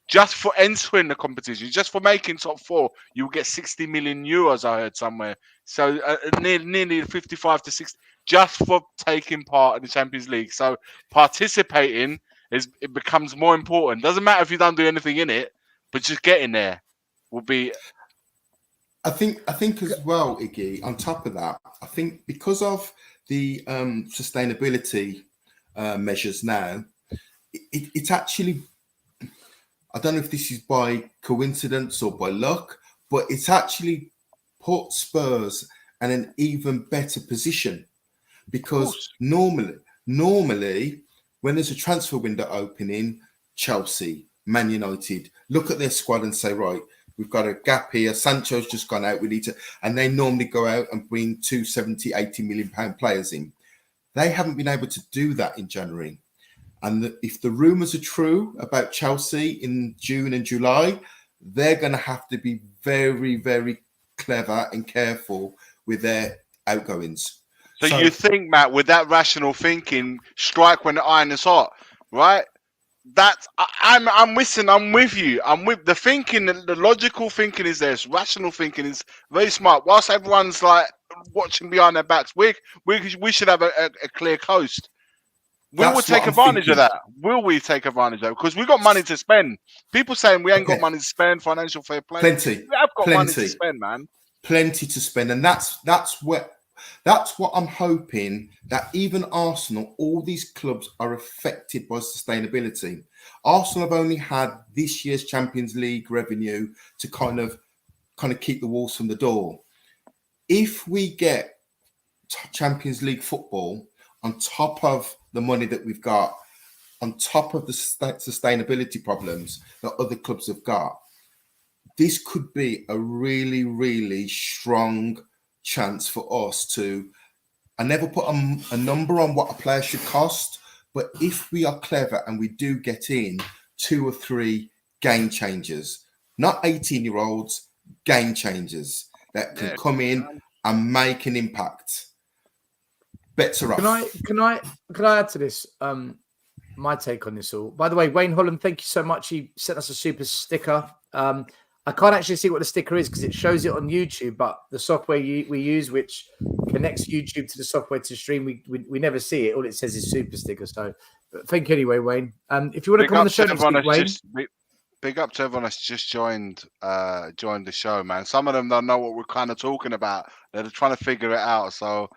just for entering the competition, just for making top 4, you'll get 60 million euros, I heard somewhere. So nearly 55 to 60, just for taking part in the Champions League. So participating it becomes more important. Doesn't matter if you don't do anything in it, but just getting there will be. I think as well, Iggy, on top of that, I think because of the sustainability measures now, it's actually, I don't know if this is by coincidence or by luck, but it's actually put Spurs and an even better position. Because normally, when there's a transfer window opening, Chelsea, Man United look at their squad and say, right, we've got a gap here. Sancho's just gone out. We need to, and they normally go out and bring 270, 80 million pound players in. They haven't been able to do that in January. And if the rumours are true about Chelsea in June and July, they're going to have to be very, very clever and careful with their outgoings. So you think, Matt, with that rational thinking, strike when the iron is hot, right? I'm with you. I'm with the thinking. The logical thinking is there. Rational thinking is very smart. Whilst everyone's like watching behind their backs, we should have a clear coast. We will take advantage of that. Will we take advantage of it? Because we've got money to spend. People saying we ain't got money to spend, financial fair play. Plenty. We have got money to spend, man. Plenty to spend. And that's what I'm hoping, that even Arsenal, all these clubs are affected by sustainability. Arsenal have only had this year's Champions League revenue to kind of keep the walls from the door. If we get Champions League football on top of the money that we've got, on top of the sustainability problems that other clubs have got, this could be a really, really strong chance for us to, I never put a number on what a player should cost, but if we are clever and we do get in 2 or 3 game changers, not 18-year-olds, game changers that can come in and make an impact. Better off. Can I add to this? My take on this all. By the way, Wayne Holland, thank you so much. He sent us a super sticker. I can't actually see what the sticker is because it shows it on YouTube, but the software we use, which connects YouTube to the software to stream, we never see it. All it says is super sticker. So, but thank you anyway, Wayne. If you want to come on the show, Wayne. Big up to everyone that's just joined the show, man. Some of them don't know what we're kind of talking about. They're trying to figure it out. So,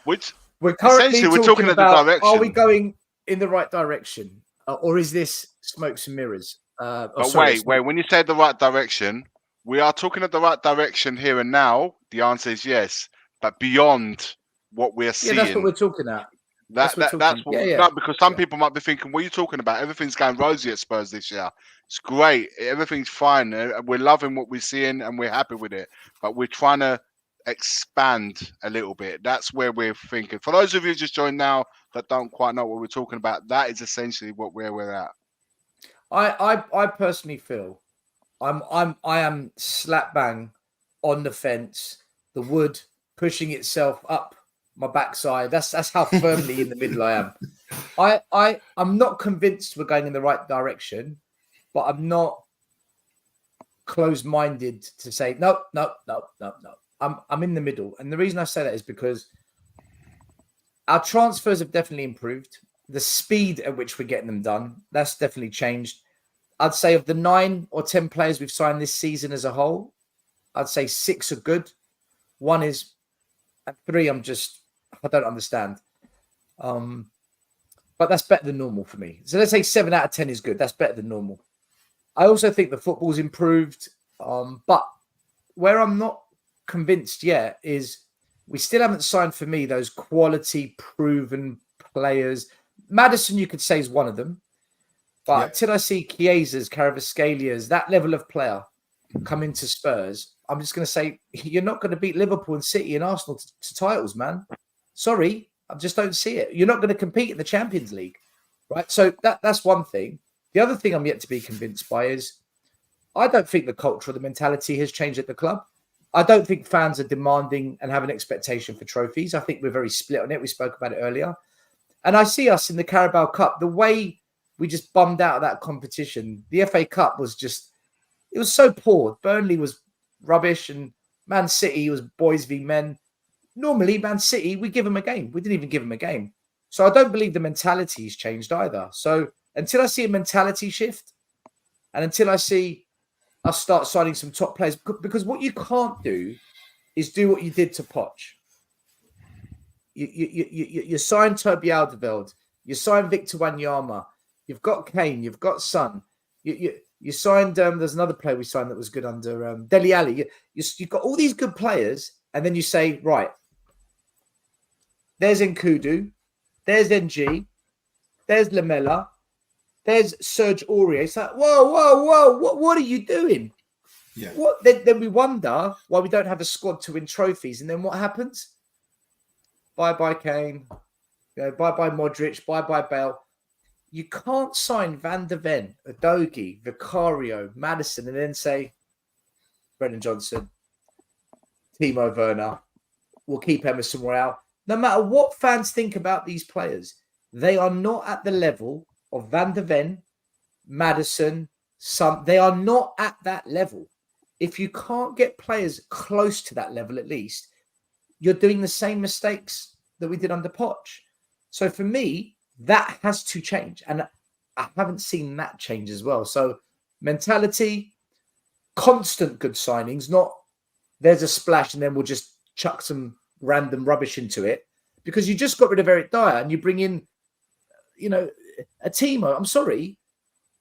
we're currently talking about, the direction. Are we going in the right direction, or is this smokes and mirrors? Wait. When you say the right direction, we are talking at the right direction here and now. The answer is yes, but beyond what we're seeing. Yeah, that's what we're talking at. That's what because some people might be thinking, what are you talking about? Everything's going rosy at Spurs this year. It's great. Everything's fine. We're loving what we're seeing and we're happy with it. But we're trying to expand a little bit. That's where we're thinking. For those of you who just joined now that don't quite know what we're talking about, that is essentially where we're at. I personally feel I am slap bang on the fence, the wood pushing itself up my backside. That's how firmly in the middle I am. I'm not convinced we're going in the right direction, but I'm not closed-minded to say no. I'm in the middle, and the reason I say that is because our transfers have definitely improved. The speed at which we're getting them done, that's definitely changed. I'd say of the 9 or 10 players we've signed this season as a whole, I'd say 6 are good. 1 is, and 3 I don't understand. But that's better than normal for me. So let's say 7 out of 10 is good. That's better than normal. I also think the football's improved. But where I'm not convinced yet is we still haven't signed, for me, those quality proven players. Maddison, you could say, is one of them. But until I see Chiesa's, Kvaratskhelia, that level of player come into Spurs, I'm just going to say, you're not going to beat Liverpool and City and Arsenal to titles, man. Sorry, I just don't see it. You're not going to compete in the Champions League, right? So that's one thing. The other thing I'm yet to be convinced by is I don't think the culture or the mentality has changed at the club. I don't think fans are demanding and have an expectation for trophies. I think we're very split on it. We spoke about it earlier. And I see us in the Carabao Cup, the way we just bummed out of that competition. The FA Cup was it was so poor. Burnley was rubbish and Man City was boys v men. Normally, Man City, we give them a game. We didn't even give them a game. So I don't believe the mentality's changed either. So until I see a mentality shift and until I see us start signing some top players, because what you can't do is do what you did to Poch. You signed Toby Alderweireld. You signed Victor Wanyama. You've got Kane. You've got Son. You signed, there's another player we signed that was good under Dele Alli. You've got all these good players, and then you say, right, there's Nkudu, there's NG, there's Lamella, there's Serge Aurier. It's like, whoa, what are you doing? Yeah. What? Then we wonder why we don't have a squad to win trophies. And then what happens? Bye-bye Kane. Bye-bye Modric. Bye-bye Bale. You can't sign Van der Ven, Udogie, Vicario, Maddison, and then say, Brendan Johnson, Timo Werner, we'll keep Emerson Royale. No matter what fans think about these players, they are not at the level of Van der Ven, Maddison, they are not at that level. If you can't get players close to that level, at least, you're doing the same mistakes that we did under Poch. So for me, that has to change. And I haven't seen that change as well. So mentality, constant good signings, not there's a splash and then we'll just chuck some random rubbish into it, because you just got rid of Eric Dyer and you bring in, a Timo. I'm sorry,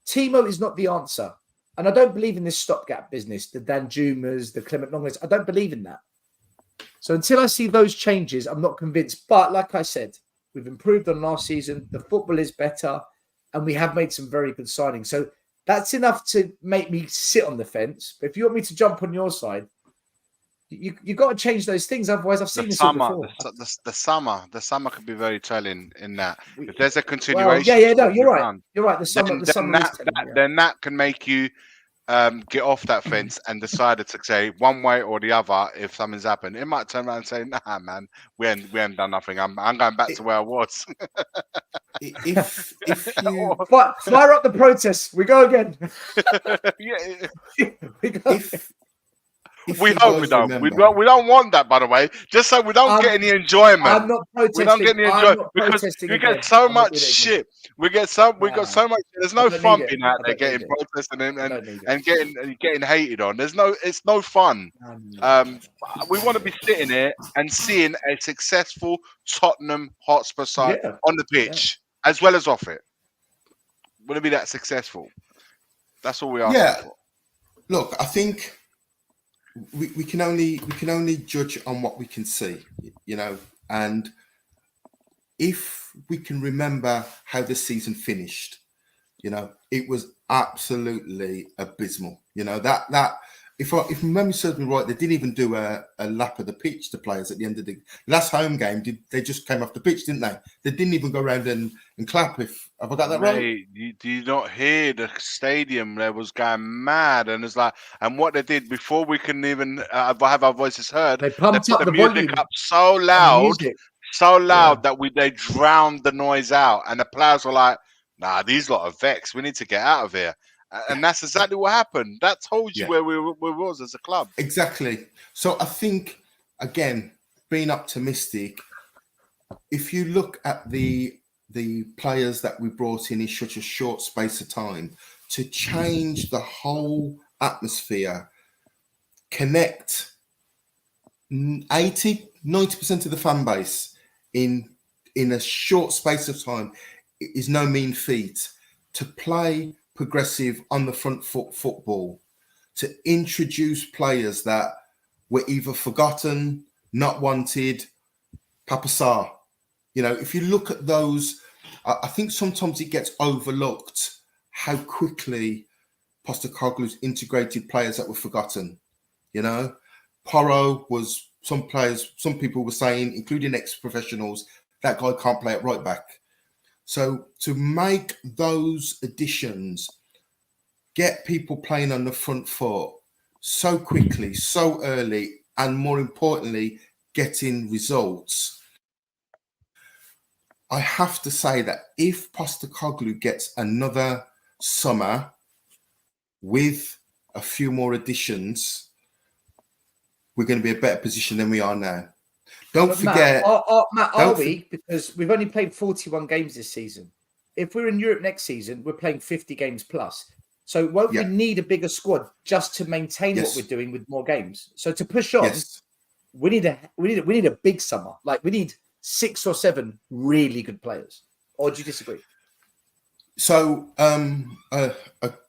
Timo is not the answer. And I don't believe in this stopgap business, the Danjumas, the Clement Longlets. I don't believe in that. So until I see those changes, I'm not convinced. But like I said, we've improved on last season. The football is better and we have made some very good signings. So that's enough to make me sit on the fence. But if you want me to jump on your side, you got to change those things. Otherwise, I've seen this all before. The summer could be very telling in that. If there's a continuation, you're right. You're right. The summer is telling, then that can make you get off that fence and decide to say one way or the other if something's happened. It might turn around and say, "Nah, man, we ain't done nothing. I'm going back to where I was." If you fire up the protests, we go again. We go. We hope we don't. We don't want that, by the way. Just so we don't get any enjoyment. I'm not protesting. We don't get any enjoyment because we get so much shit. We got so much. There's no fun being out there getting protested and getting hated on. It's no fun. We want to be sitting here and seeing a successful Tottenham Hotspur side on the pitch as well as off it. Want to be that successful? That's all we are. Yeah. Look, I think. We can only judge on what we can see, and if we can remember how the season finished, it was absolutely abysmal. That if memory serves me right, they didn't even do a lap of the pitch, the players, at the end of the last home game. They just came off the pitch, didn't they? They didn't even go around and clap. Have I got that right? Do you not hear the stadium? There was going mad, and it's like, and what they did before we couldn't even have our voices heard. They pumped up the music volume up so loud that they drowned the noise out, and the players were like, "Nah, these lot are vexed. We need to get out of here." And that's exactly what happened. That told you where we was as a club. Exactly. So I think, again, being optimistic, if you look at the players that we brought in such a short space of time, to change the whole atmosphere, connect 80-90% of the fan base in a short space of time is no mean feat. To play progressive on the front foot football, to introduce players that were either forgotten, not wanted, Papa Sarr. If you look at those, I think sometimes it gets overlooked how quickly Postecoglou's integrated players that were forgotten. Porro was some people were saying, including ex-professionals, that guy can't play at right back. So to make those additions, get people playing on the front foot so quickly, so early, and more importantly, getting results. I have to say that if Postecoglou gets another summer with a few more additions, we're going to be in a better position than we are now. Don't forget. Matt, are we? Because we've only played 41 games this season. If we're in Europe next season, we're playing 50 games plus. So won't we need a bigger squad just to maintain what we're doing with more games? So to push on, we need a big summer. Like we need 6 or 7 really good players. Or do you disagree? So a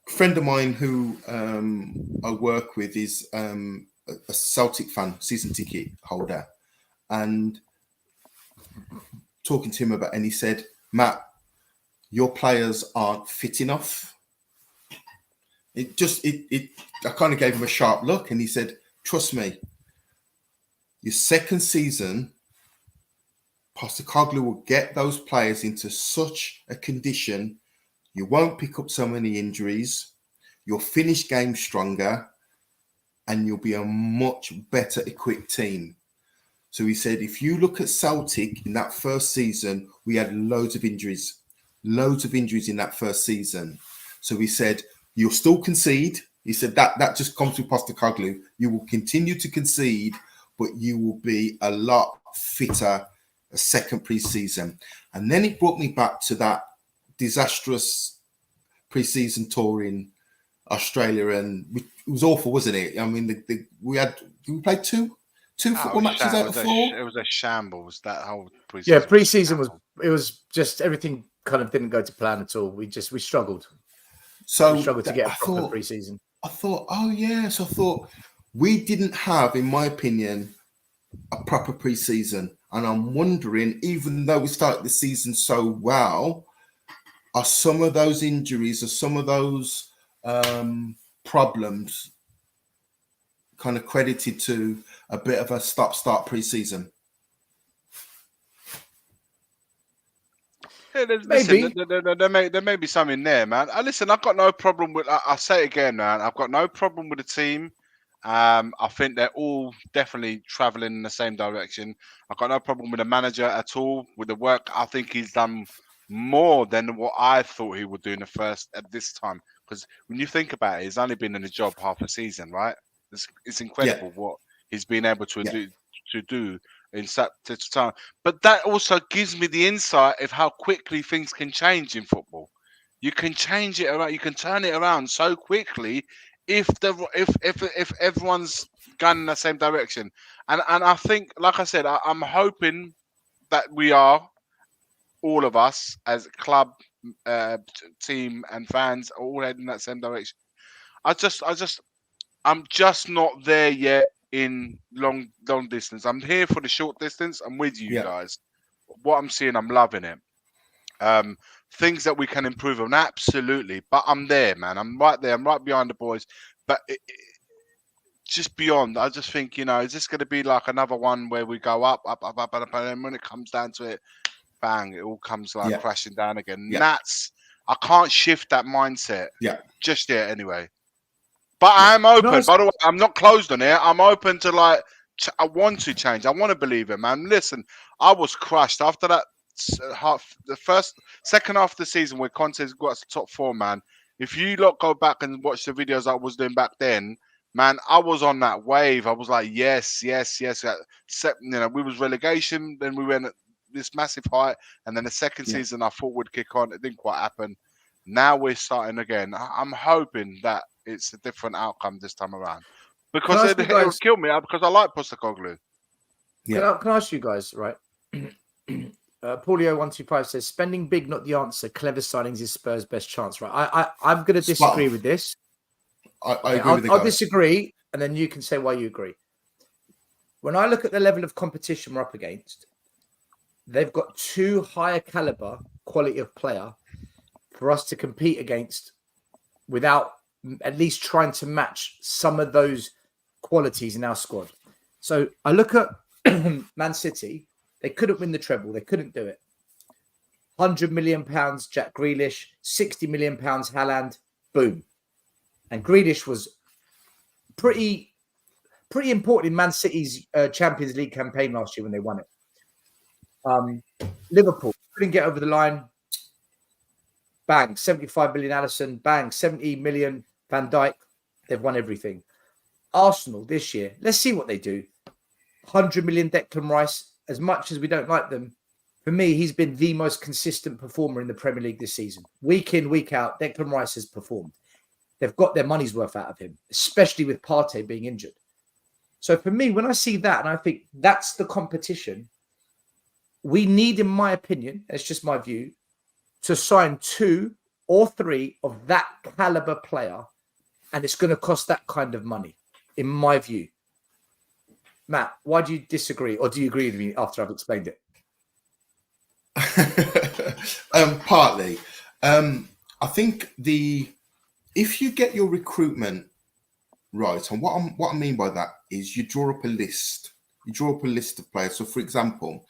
friend of mine who I work with is a Celtic fan, season ticket holder, and talking to him about, and he said, Matt, your players aren't fit enough. I kind of gave him a sharp look, and he said, trust me, your second season, Postecoglou will get those players into such a condition, you won't pick up so many injuries, you'll finish games stronger, and you'll be a much better equipped team. So he said, if you look at Celtic in that first season, we had loads of injuries in that first season. So he said, you'll still concede. He said that just comes with Postecoglou. You will continue to concede, but you will be a lot fitter a second pre-season. And then it brought me back to that disastrous pre-season tour in Australia, and it was awful, wasn't it? I mean, we played two football matches out of 4. It was a shambles, that whole pre-season. Yeah, pre-season was just everything kind of didn't go to plan at all. We struggled. So we struggled to get a proper pre-season. I thought, so I thought we didn't have, in my opinion, a proper pre-season. And I'm wondering, even though we started the season so well, are some of those injuries or some of those problems kind of credited to a bit of a stop-start pre-season? Yeah, there may be something there, man. Listen, I've got no problem with. I'll say it again, man. I've got no problem with the team. I think they're all definitely traveling in the same direction. I've got no problem with the manager at all. With the work, I think he's done more than what I thought he would do in the first at this time. Because when you think about it, he's only been in the job half a season, right? It's incredible what he's been able to do in such time. But that also gives me the insight of how quickly things can change in football. You can change it around. You can turn it around so quickly if everyone's going in the same direction. And I think, like I said, I'm hoping that we are, all of us as a club, team, and fans, are all heading in that same direction. I'm just not there yet in long distance. I'm here for the short distance. I'm with you guys. What I'm seeing, I'm loving it. Things that we can improve on, absolutely. But I'm there, man. I'm right there. I'm right behind the boys. But just beyond, I just think, is this going to be like another one where we go up, and then when it comes down to it, bang, it all comes like crashing down again. Yeah. I can't shift that mindset just yet anyway. But I'm open. By the way, I'm not closed on it. I'm open to I want to change. I want to believe it, man. Listen, I was crushed after that second half of the season where Conte's got us to top 4, man. If you go back and watch the videos I was doing back then, man, I was on that wave. I was like, yes. We was relegation, then we went at this massive height, and then the second season I thought would kick on. It didn't quite happen. Now we're starting again. I'm hoping that it's a different outcome this time around, because it will kill me because I like Postecoglou. Yeah. Can I ask you guys, right? Paulio125 says, spending big, not the answer. Clever signings is Spurs' best chance, right? I'm going to disagree with this. I agree with I'll disagree, and then you can say why you agree. When I look at the level of competition we're up against, they've got too high a caliber quality of player for us to compete against without at least trying to match some of those qualities in our squad. So I look at Man City. They couldn't win the treble. They couldn't do it. £100 million, Jack Grealish. £60 million, Haaland. Boom. And Grealish was pretty important in Man City's Champions League campaign last year when they won it. Liverpool couldn't get over the line. Bang, 75 million Alisson. Bang, 70 million Van Dijk. They've won everything. Arsenal this year, let's see what they do. 100 million Declan Rice. As much as we don't like them, for me, he's been the most consistent performer in the Premier League this season. Week in, week out, Declan Rice has performed. They've got their money's worth out of him, especially with Partey being injured. So for me, when I see that, and I think that's the competition, we need, in my opinion, it's just my view, to sign 2 or 3 of that caliber player, and it's going to cost that kind of money, in my view. Matt, why do you disagree, or do you agree with me after I've explained it? Partly. I think if you get your recruitment right, and what I mean by that is you draw up a list. You draw up a list of players. So, for example,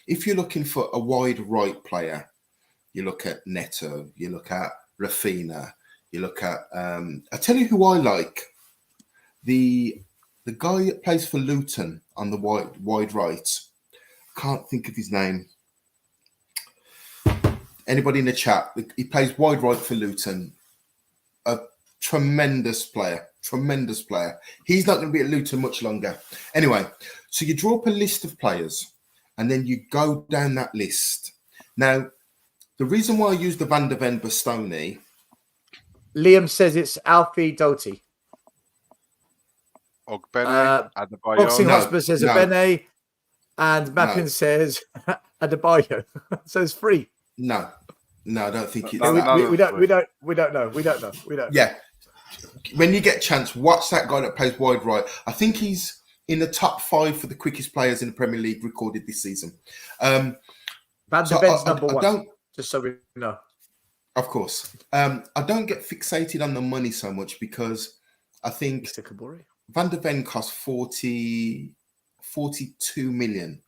if you're looking for a wide right player, you look at Neto, you look at Rafina, you look at. I tell you who I like. The guy that plays for Luton on the wide right. Can't think of his name. Anybody in the chat? He plays wide right for Luton. A tremendous player. Tremendous player. He's not going to be at Luton much longer. Anyway, so you draw up a list of players and then you go down that list. Now, the reason why I use the Van der Ven Bastoni. Liam says it's Alfie Doughty. Ogbene, Adebayo. Boxing Hotspur says Ogbene, and Mappin says Adebayo. So it's free. No, I don't think it's we don't know. Yeah. When you get a chance, watch that guy that plays wide right. I think he's in the top 5 for the quickest players in the Premier League recorded this season. Van der Ven's number 1. Just so we know. Of course. I don't get fixated on the money so much because I think Van der Ven cost 42 million.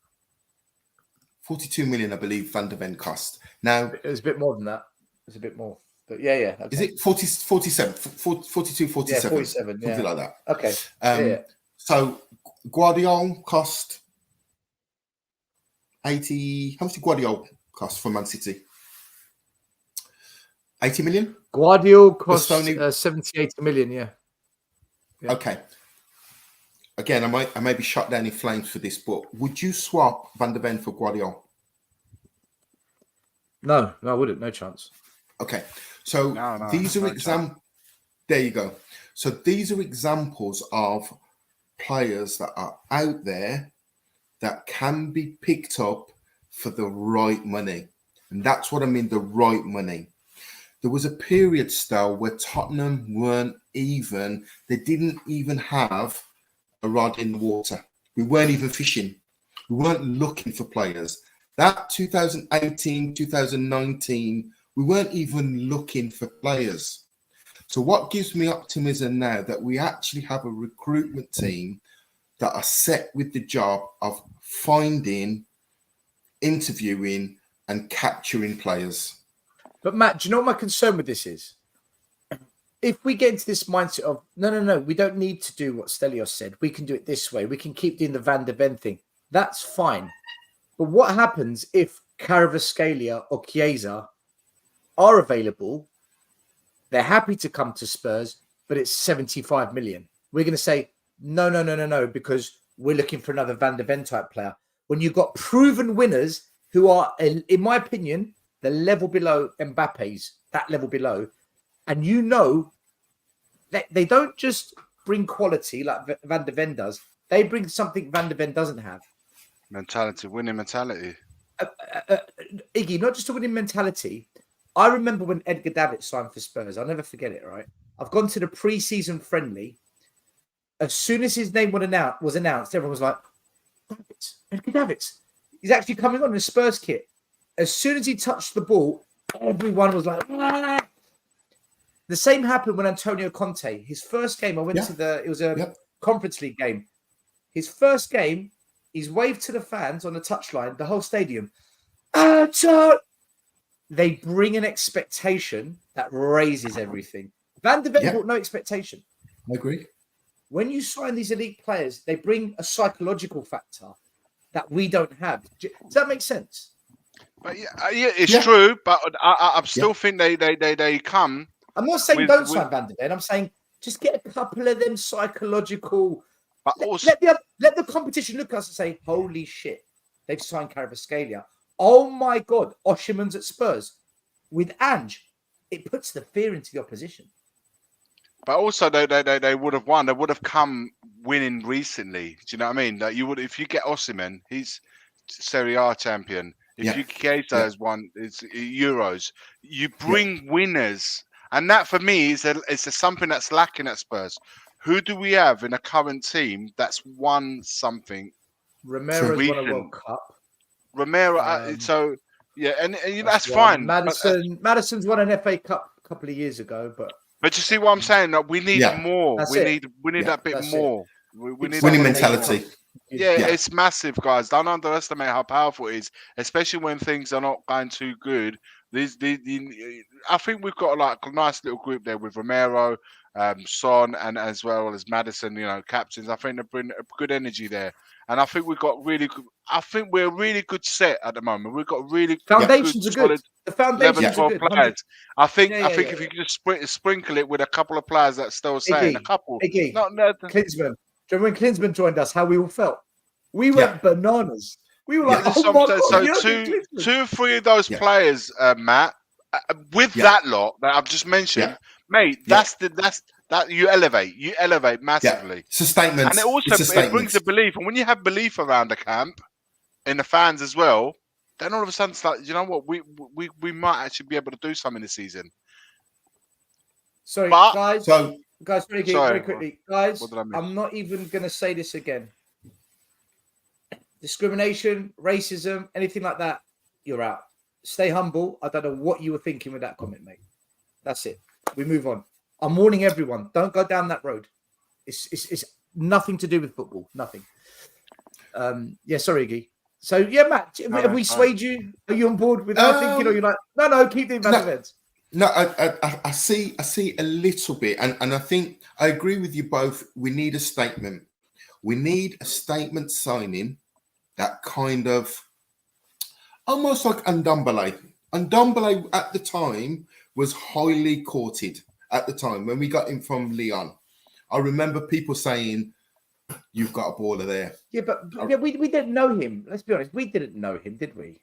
42 million, I believe, Van der Ven cost. Now, it was a bit more than that. It's a bit more. But yeah. Okay. Is it 47? 42, 47? Yeah, 47. Something like that. Okay. So, Guardiola cost 80. How much did Guardiola cost for Man City? 80 million? Guardiola cost 78 million, yeah. Okay. Again, I may be shot down in flames for this, but would you swap Van der Ven for Guardiola? No, I wouldn't. No chance. Okay. So these are examples. There you go. So these are examples of players that are out there that can be picked up for the right money. And that's what I mean, the right money. There was a period, Stel, where Tottenham they didn't even have a rod in the water. We weren't even fishing. We weren't looking for players. That 2018, 2019, we weren't even looking for players. So what gives me optimism now that we actually have a recruitment team that are set with the job of finding, interviewing, and capturing players. But Matt, do you know what my concern with this is? If we get into this mindset of, no, we don't need to do what Stelios said. We can do it this way. We can keep doing the Van der Ven thing. That's fine. But what happens if Kvaratskhelia or Chiesa are available? They're happy to come to Spurs, but it's 75 million. We're going to say, no, because we're looking for another Van der Ven type player. When you've got proven winners who are, in my opinion, the level below Mbappe's, that level below, and you know that they don't just bring quality like Van der Ven does. They bring something Van der Ven doesn't have. Winning mentality. Iggy, not just a winning mentality. I remember when Edgar Davids signed for Spurs. I'll never forget it, right? I've gone to the pre-season friendly. As soon as his name was announced, everyone was like, Edgar Davids. He's actually coming on in a Spurs kit. As soon as he touched the ball, everyone was like, ah! The same happened when Antonio Conte, his first game, I went to it was a Conference League game. His first game, he's waved to the fans on the touchline, the whole stadium. They bring an expectation that raises everything. Van der Ven brought no expectation. I agree. When you sign these elite players, they bring a psychological factor that we don't have. Does that make sense? But it's true. But I still think they come. I'm not saying don't sign Van der Ven. I'm saying just get a couple of them psychological. But let the competition look at us and say, "Holy shit, they've signed Kvaratskhelia. Oh my god, Oshiman's at Spurs with Ange." It puts the fear into the opposition. But also, they would have won. They would have come winning recently. Do you know what I mean? That you would, if you get Osimhen, he's Serie A champion. If you Chiesa has won, it's Euros. You bring winners, and that for me is something that's lacking at Spurs. Who do we have in a current team that's won something? Romero's won a recent? World Cup. Romero. So yeah, and that's fine. Madison's won an FA Cup a couple of years ago, but you see what I'm saying? Like, we need more. That's We it. need that bit That's more. We need winning that mentality. Yeah, it's massive, guys. Don't underestimate how powerful it is, especially when things are not going too good. I think we've got like a nice little group there with Romero, Son, and as well as Madison. Captains. I think they bring a good energy there, and I think we've got really good. I think we're a really good set at the moment. We've got really foundations good, are good. solid The foundations are good. players. I think if you could just sprinkle it with a couple of players that's still saying a couple. Iggy, Not Klinsmann. Do you remember when Klinsmann joined us? How we all felt? We went bananas. We were like, "Oh my god!" So two, 3 of those players, Matt, with that lot that I've just mentioned, mate. That's that you elevate massively. It's a statement, and it also it brings the belief. And when you have belief around the camp, in the fans as well, then all of a sudden it's like, you know what, we might actually be able to do something this season. Sorry, guys. Very quickly, guys. What did I miss? I'm not even going to say this again. Discrimination, racism, anything like that, you're out. Stay humble. I don't know what you were thinking with that comment, mate. That's it. We move on. I'm warning everyone. Don't go down that road. It's nothing to do with football. Nothing. Sorry, Iggy. So, Matt, have we swayed you? Are you on board with our thinking? Or you're like, no, keep doing bad events? No, I see a little bit. And I think I agree with you both. We need a statement. We need a statement signing that kind of almost like Ndombele. Ndombele at the time was highly courted at the time when we got him from Lyon. I remember people saying, "You've got a baller there." Yeah, but we didn't know him. Let's be honest, we didn't know him, did we?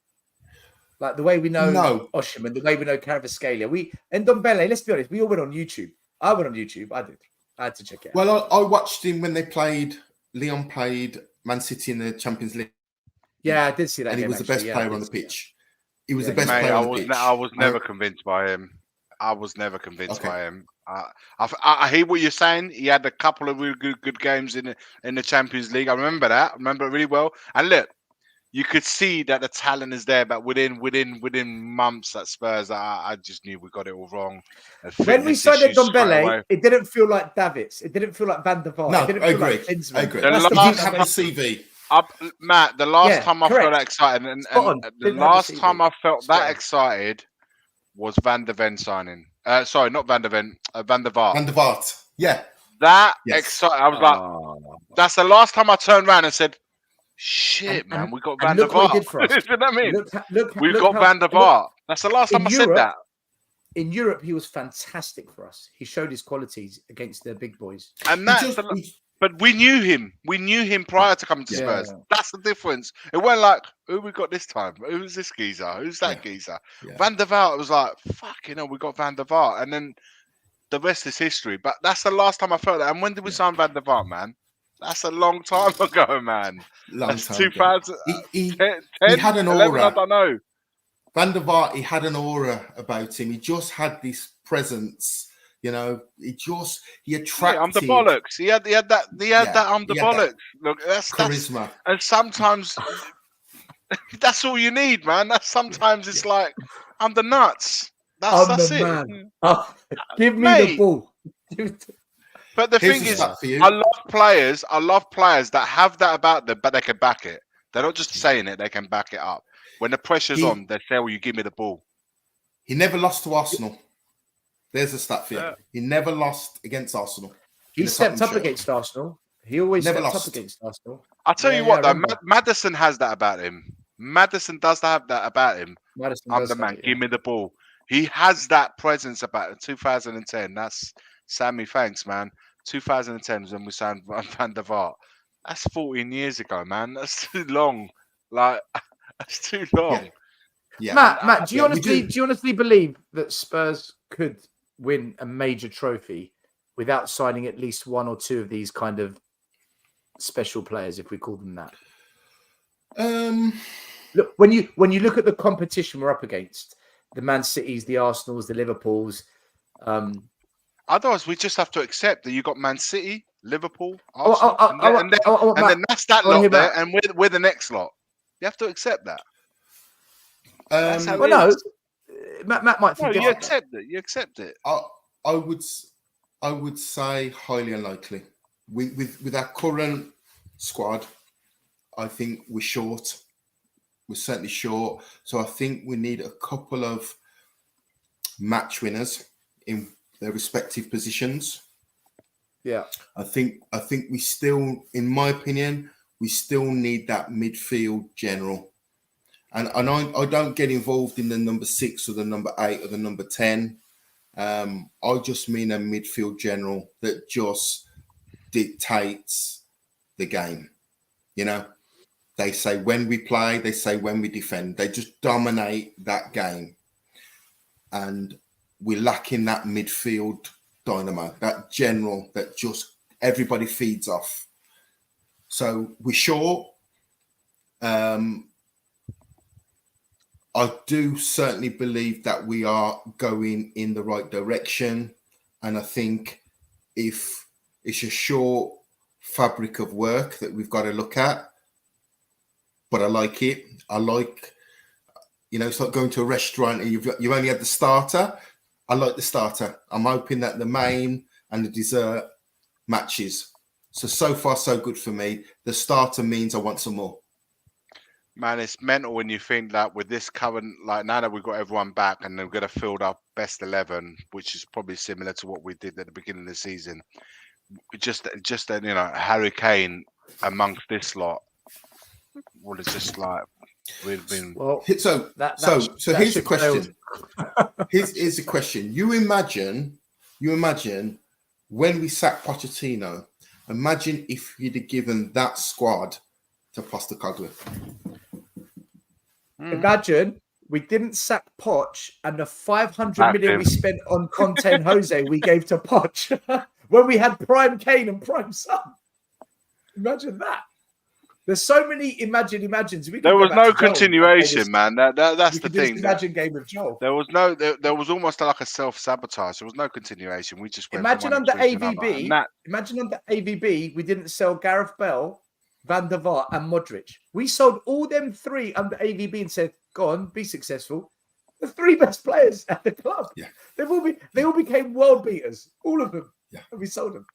Like the way we know Osham and the way we know Kvaratskhelia. And Ndombele, let's be honest, we all went on YouTube. I went on YouTube. I did. I had to check it out. Well, I watched him when Lyon played Man City in the Champions League. Yeah, I did see that. And he was the best player on the pitch. He was the best player on the pitch. I was never convinced by him. I hear what you're saying. He had a couple of really good games in the Champions League. I remember that. I remember it really well. And look, you could see that the talent is there, but within months at Spurs, I just knew we got it all wrong. When we signed Ndombele, it didn't feel like Davids. It didn't feel like Van der Vaart. No, it didn't I feel agree. Like Klinsmann. I agree. He didn't have a CV. Matt, the last time I felt that excited, and the last time I felt that excited was Van der Ven signing. Sorry, not Van der Ven, Van der Vaart. Van der Vaart, yeah. Excited. I was like, that's the last time I turned around and said, shit, man, we got Van der Vaart. You know what I mean? We got Van der Vaart. That's the last time I said that. In Europe, he was fantastic for us. He showed his qualities against the big boys. And but we knew him. We knew him prior to coming to Spurs. Yeah. That's the difference. It wasn't like, who we got this time? Who's this geezer? Who's that geezer? Yeah. Van der Vaart was like, we got Van der Vaart. And then the rest is history. But that's the last time I felt that. And when did we sign Van der Vaart, man? That's a long time ago, man. That's 2000. He had an aura. 11, I don't know. Van der Vaart, he had an aura about him. He just had this presence. You know, he attracted. I'm the bollocks. He had that. I'm the bollocks. Look, that's charisma. And sometimes that's all you need, man. Sometimes it's like I'm the nuts. That's it. Man. Give me the ball. But the thing is, I love players that have that about them, but they can back it. They're not just saying it; they can back it up. When the pressure's on, they say, "Well, you give me the ball." He never lost to Arsenal. There's a stat for you. Yeah. He never lost against Arsenal. He stepped up against Arsenal. He always stepped up against Arsenal. I'll tell you what, though, Maddison has that about him. Maddison does have that about him. I'm the man. Give me the ball. He has that presence about him. 2010. That's Sammy. Thanks, man. 2010 is when we signed Van der Vaart. That's 14 years ago, man. That's too long. Like, that's too long. Yeah. Matt, do you honestly believe that Spurs could win a major trophy without signing at least one or two of these kind of special players, if we call them that? Look, when you look at the competition we're up against, the Man Cities, the Arsenals, the Liverpools, Otherwise, we just have to accept that you got Man City, Liverpool, Oh, Arsenal, and then that's that lot there, and we're the next lot. You have to accept that. That's how Well, it no, is. Matt might think No, you different. accept it. You accept it. I would say highly unlikely. With our current squad, I think we're short. We're certainly short. So I think we need a couple of match winners in their respective positions. Yeah. I think we still, in my opinion, we still need that midfield general. And I don't get involved in the number 6 or the number 8 or the number 10. I just mean a midfield general that just dictates the game. You know, they say when we play, they say when we defend. They just dominate that game. And we're lacking that midfield dynamo, that general that just everybody feeds off. So we're short. I do certainly believe that we are going in the right direction. And I think if it's a short fabric of work that we've got to look at, but I like it. I like, it's like going to a restaurant and you only had the starter. I like the starter. I'm hoping that the main and the dessert matches. So far, so good for me. The starter means I want some more. Man, it's mental when you think that with this current, like now that we've got everyone back and we're going to field our best 11, which is probably similar to what we did at the beginning of the season. Just Harry Kane amongst this lot. Well, it's just like we've been. Well, so here's the question. Here's the question. You imagine when we sacked Pochettino. Imagine if you'd have given that squad to Postecoglou. Imagine we didn't sack Poch and the 500 million we spent on Conte and Jose we gave to Poch when we had prime Kane and prime Son. Imagine that. There's so many imagines. There was no continuation, man. That's the thing. Imagine game with Joel. There was almost like a self-sabotage. There was no continuation. We just went imagine under AVB. Imagine under AVB we didn't sell Gareth Bale, Van der Vaart and Modric. We sold all them 3 under AVB and said, go on, be successful. The 3 best players at the club. Yeah. They all became world beaters. All of them. Yeah. And we sold them.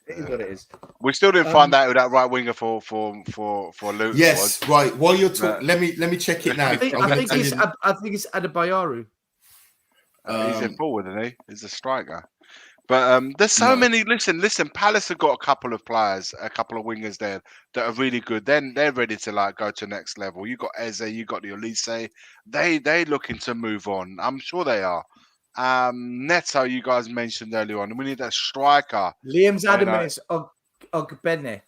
It is what it is. We still didn't find out who that right winger for Luton yes, was. Right. While you're talking, let me check it now. I think it's Adebayoru. He's in forward, isn't he? He's a striker. But there's so many. Listen. Palace have got a couple of players, a couple of wingers there that are really good. Then they're ready to like go to the next level. You got Eze, you got the Olise. They looking to move on. I'm sure they are. Neto, you guys mentioned earlier on. We need that striker. Liam's adamant is Ogbene.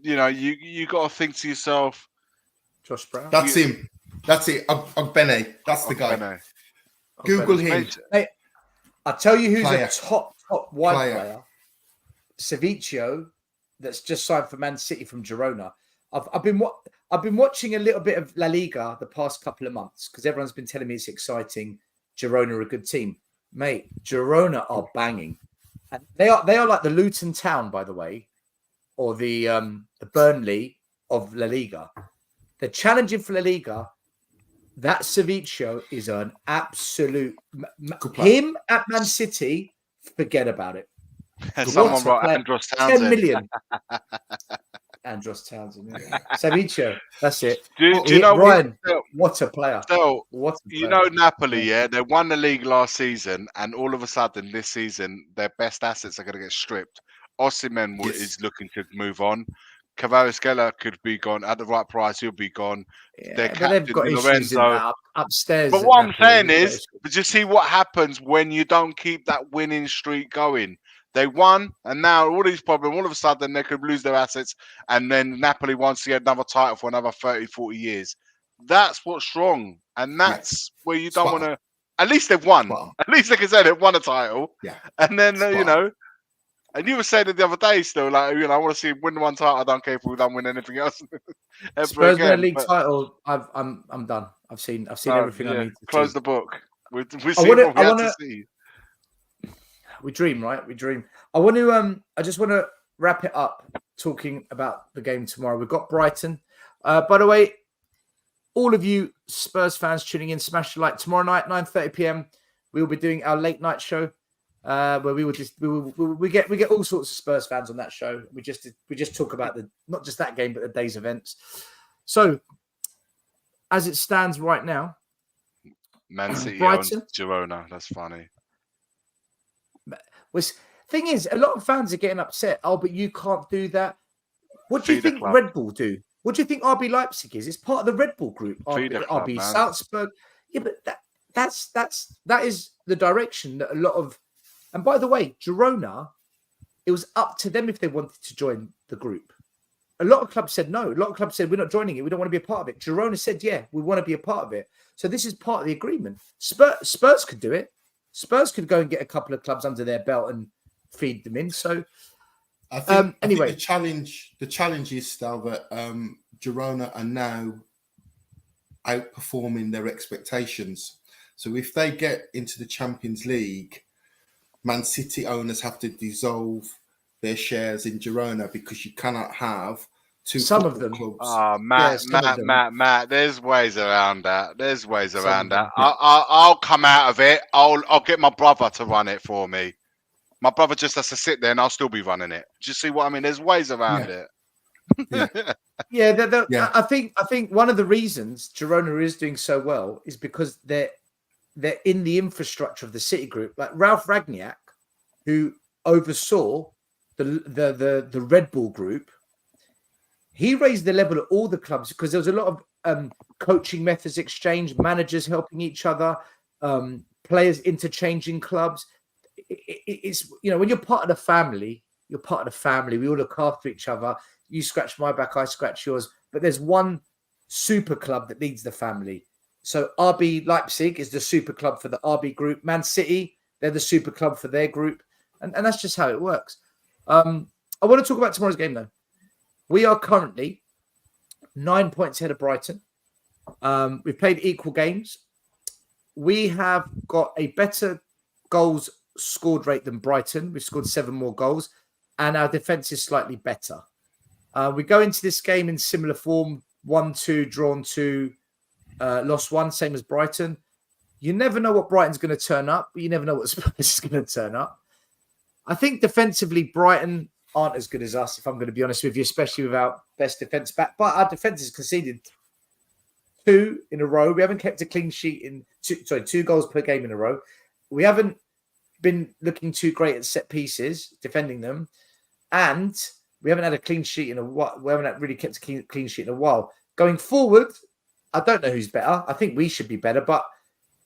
You got to think to yourself. Josh Brown. That's him. That's it. Ogbene. That's the guy. Google him. Hey, I'll tell you who's a top wide player. Cevicio, that's just signed for Man City from Girona. I've been watching a little bit of La Liga the past couple of months because everyone's been telling me it's exciting. Girona are a good team, mate. Girona are banging, and they are like the Luton Town, by the way, or the Burnley of La Liga. They're challenging for La Liga. That Cevicio is an absolute him at Man City. Forget about it. Someone wrote Andros Townsend. 10 million. Andros Townsend. Yeah. Cevicio. That's it. Do you know Ryan? What a player. So, what a player. You know Napoli, yeah? They won the league last season, and all of a sudden this season, their best assets are going to get stripped. Osimhen is looking to move on. Kvaratskhelia could be gone at the right price. He'll be gone. Yeah, Their but captain, they've got issues Lorenzo. upstairs. But what I'm saying is, just see what happens when you don't keep that winning streak going. They won, and now all these problems, all of a sudden, they could lose their assets, and then Napoli wants to get another title for another 30, 40 years. That's what's wrong, and that's where you don't want to... At least they've won. At least they can say they've won a title. Yeah. And then, and you were saying it the other day still, I want to see him win one title. I don't care if we don't win anything else. Spurs win a league title. I'm done. I've seen everything I need to close see. the book. We see what we have to see. We dream, right? We dream. I want to. I just want to wrap it up talking about the game tomorrow. We've got Brighton. By the way, all of you Spurs fans tuning in, smash the like. Tomorrow night, 9:30 p.m. We will be doing our late night show, where we get all sorts of Spurs fans on that show. We just talk about not just that game, but the day's events. So, as it stands right now, Man City Brighton, owns Girona. That's funny. Thing is, a lot of fans are getting upset. Oh, but you can't do that. What do you think Red Bull do? What do you think RB Leipzig is? It's part of the Red Bull group. RB Salzburg. Yeah, but that is the direction that a lot of. And by the way, Girona, it was up to them if they wanted to join the group. A lot of clubs said no. A lot of clubs said we're not joining it. We don't want to be a part of it. Girona said, yeah, we want to be a part of it. So this is part of the agreement. Spurs could do it. Spurs could go and get a couple of clubs under their belt and feed them in. So I think, anyway, the challenge is still that Girona are now outperforming their expectations. So if they get into the Champions League, Man City owners have to dissolve their shares in Girona because you cannot have some of them clubs. Oh, Matt, there's ways around that. I'll come out of it. I'll get my brother to run it for me. My brother just has to sit there and I'll still be running it. Do you see what I mean? There's ways around it. I think one of the reasons Girona is doing so well is because they're in the infrastructure of the City Group. Like Ralph Ragniak, who oversaw the Red Bull Group, he raised the level of all the clubs because there was a lot of coaching methods exchange, managers helping each other, players interchanging clubs. It's when you're part of the family, you're part of the family. We all look after each other. You scratch my back, I scratch yours. But there's one super club that leads the family. So RB Leipzig is the super club for the RB group. Man City, they're the super club for their group. And that's just how it works. I want to talk about tomorrow's game, though. We are currently 9 points ahead of Brighton. We've played equal games. We have got a better goals scored rate than Brighton. We've scored 7 more goals. And our defence is slightly better. We go into this game in similar form. 1-2, drawn 2, lost 1, same as Brighton. You never know what Brighton's going to turn up, but you never know what Spurs is going to turn up. I think defensively, Brighton aren't as good as us, if I'm going to be honest with you, especially without best defence back. But our defence has conceded 2 in a row. We haven't kept a clean sheet in 2 goals per game in a row. We haven't been looking too great at set pieces, defending them. And we haven't had a clean sheet in a while. We haven't really kept a clean sheet in a while. Going forward, I don't know who's better. I think we should be better. But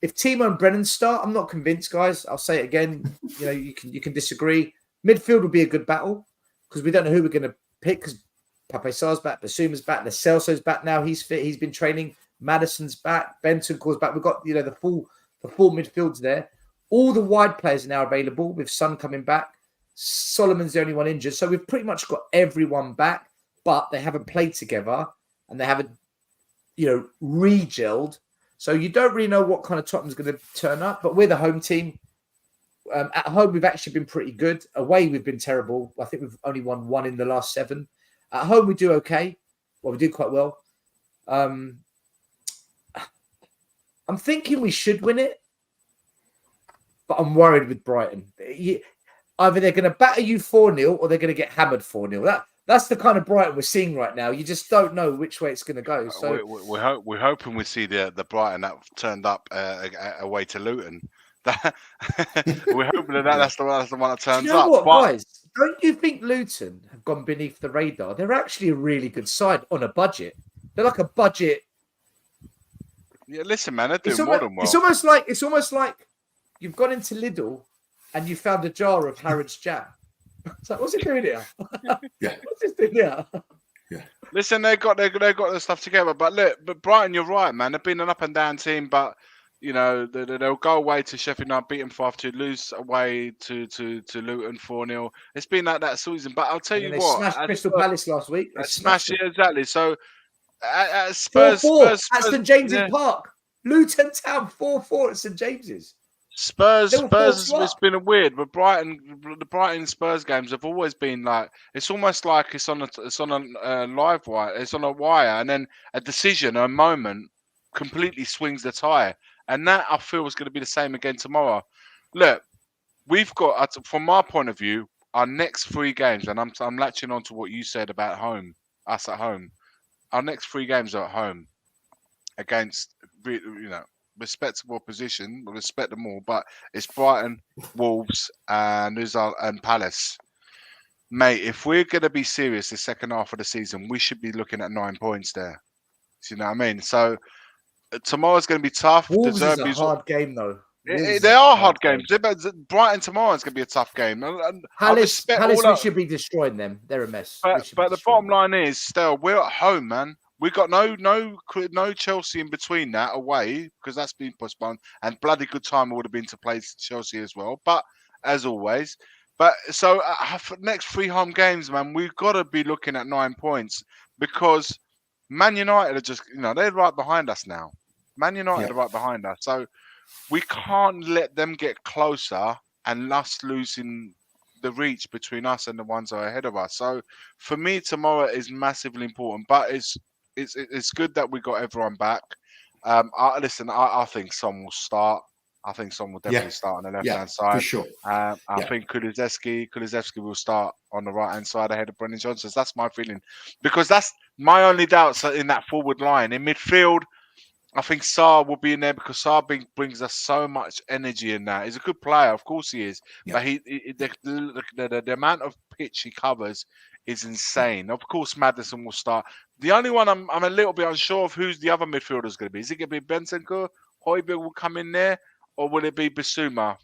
if Timo and Brennan start, I'm not convinced, guys. I'll say it again. You can disagree. Midfield will be a good battle because we don't know who we're going to pick because Pape Sarr's back, Basuma's back, Lo Celso's back now. He's fit. He's been training. Madison's back. Bentancur's back. We've got the full midfields there. All the wide players are now available with Son coming back. Solomon's the only one injured. So we've pretty much got everyone back, but they haven't played together and they haven't, re-gelled. So you don't really know what kind of Tottenham's going to turn up, but we're the home team. At home, we've actually been pretty good. Away, we've been terrible. I think we've only won 1 in the last 7. At home, we do okay. Well, we do quite well. I'm thinking we should win it, but I'm worried with Brighton. Either they're going to batter you 4-0 or they're going to get hammered 4-0. That's the kind of Brighton we're seeing right now. You just don't know which way it's going to go. So we're hoping we see the Brighton that turned up away to Luton. We're hoping that's the one that turns up. What, guys? Don't you think Luton have gone beneath the radar? They're actually a really good side on a budget. They're like a budget. Yeah, listen, man, they're doing more than well. It's almost like you've gone into Lidl and you found a jar of Harrods jam. It's like, what's it doing here? Yeah. What's it doing here? Yeah. Listen, they got their stuff together. But look, Brighton, you're right, man. They've been an up and down team, but they'll go away to Sheffield United, beat them 5-2, lose away to Luton 4-0. It's been like that season. But I'll tell you what, smashed Crystal Palace last week. Smashed it exactly. So Spurs, at St James's Park. Luton Town 4-4 at St James's. Spurs, They were 4-2 it's up. been weird, but the Brighton Spurs games have always been like it's almost like it's on a live wire, it's on a wire, and then a decision, a moment, completely swings the tie, and that I feel is going to be the same again tomorrow. Look, we've got, from my point of view, our next 3 games, and I'm latching on to what you said about us at home. Our next 3 games are at home against, respectable position. We respect them all, but it's Brighton, Wolves, and Palace. Mate, if we're going to be serious the second half of the season, we should be looking at 9 points there. Do you know what I mean? So tomorrow's going to be tough. Wolves is a hard game, though. They are hard games. Brighton tomorrow is going to be a tough game. Palace, we should be destroying them. They're a mess. But the bottom line is, still, we're at home, man. We got no Chelsea in between that away because that's been postponed, and bloody good time would have been to play Chelsea as well. But as always, so for next 3 home games, man, we've got to be looking at 9 points because Man United are just, they're right behind us now. Man United are right behind us, so we can't let them get closer and us losing the reach between us and the ones that are ahead of us. So for me, tomorrow is massively important, but it's good that we got everyone back. I think Son will start. I think Son will definitely start on the left-hand side. For sure. I think Kulusevski will start on the right-hand side ahead of Brendan Johnson. That's my feeling. Because that's my only doubts in that forward line. In midfield, I think Sarr will be in there because Sarr brings us so much energy in that. He's a good player, of course he is. Yeah. But the amount of pitch he covers is insane. Of course, Maddison will start. The only one I'm a little bit unsure of who's the other midfielder is going to be. Is it going to be Bentancur? Højbjerg will come in there, or will it be Bissouma?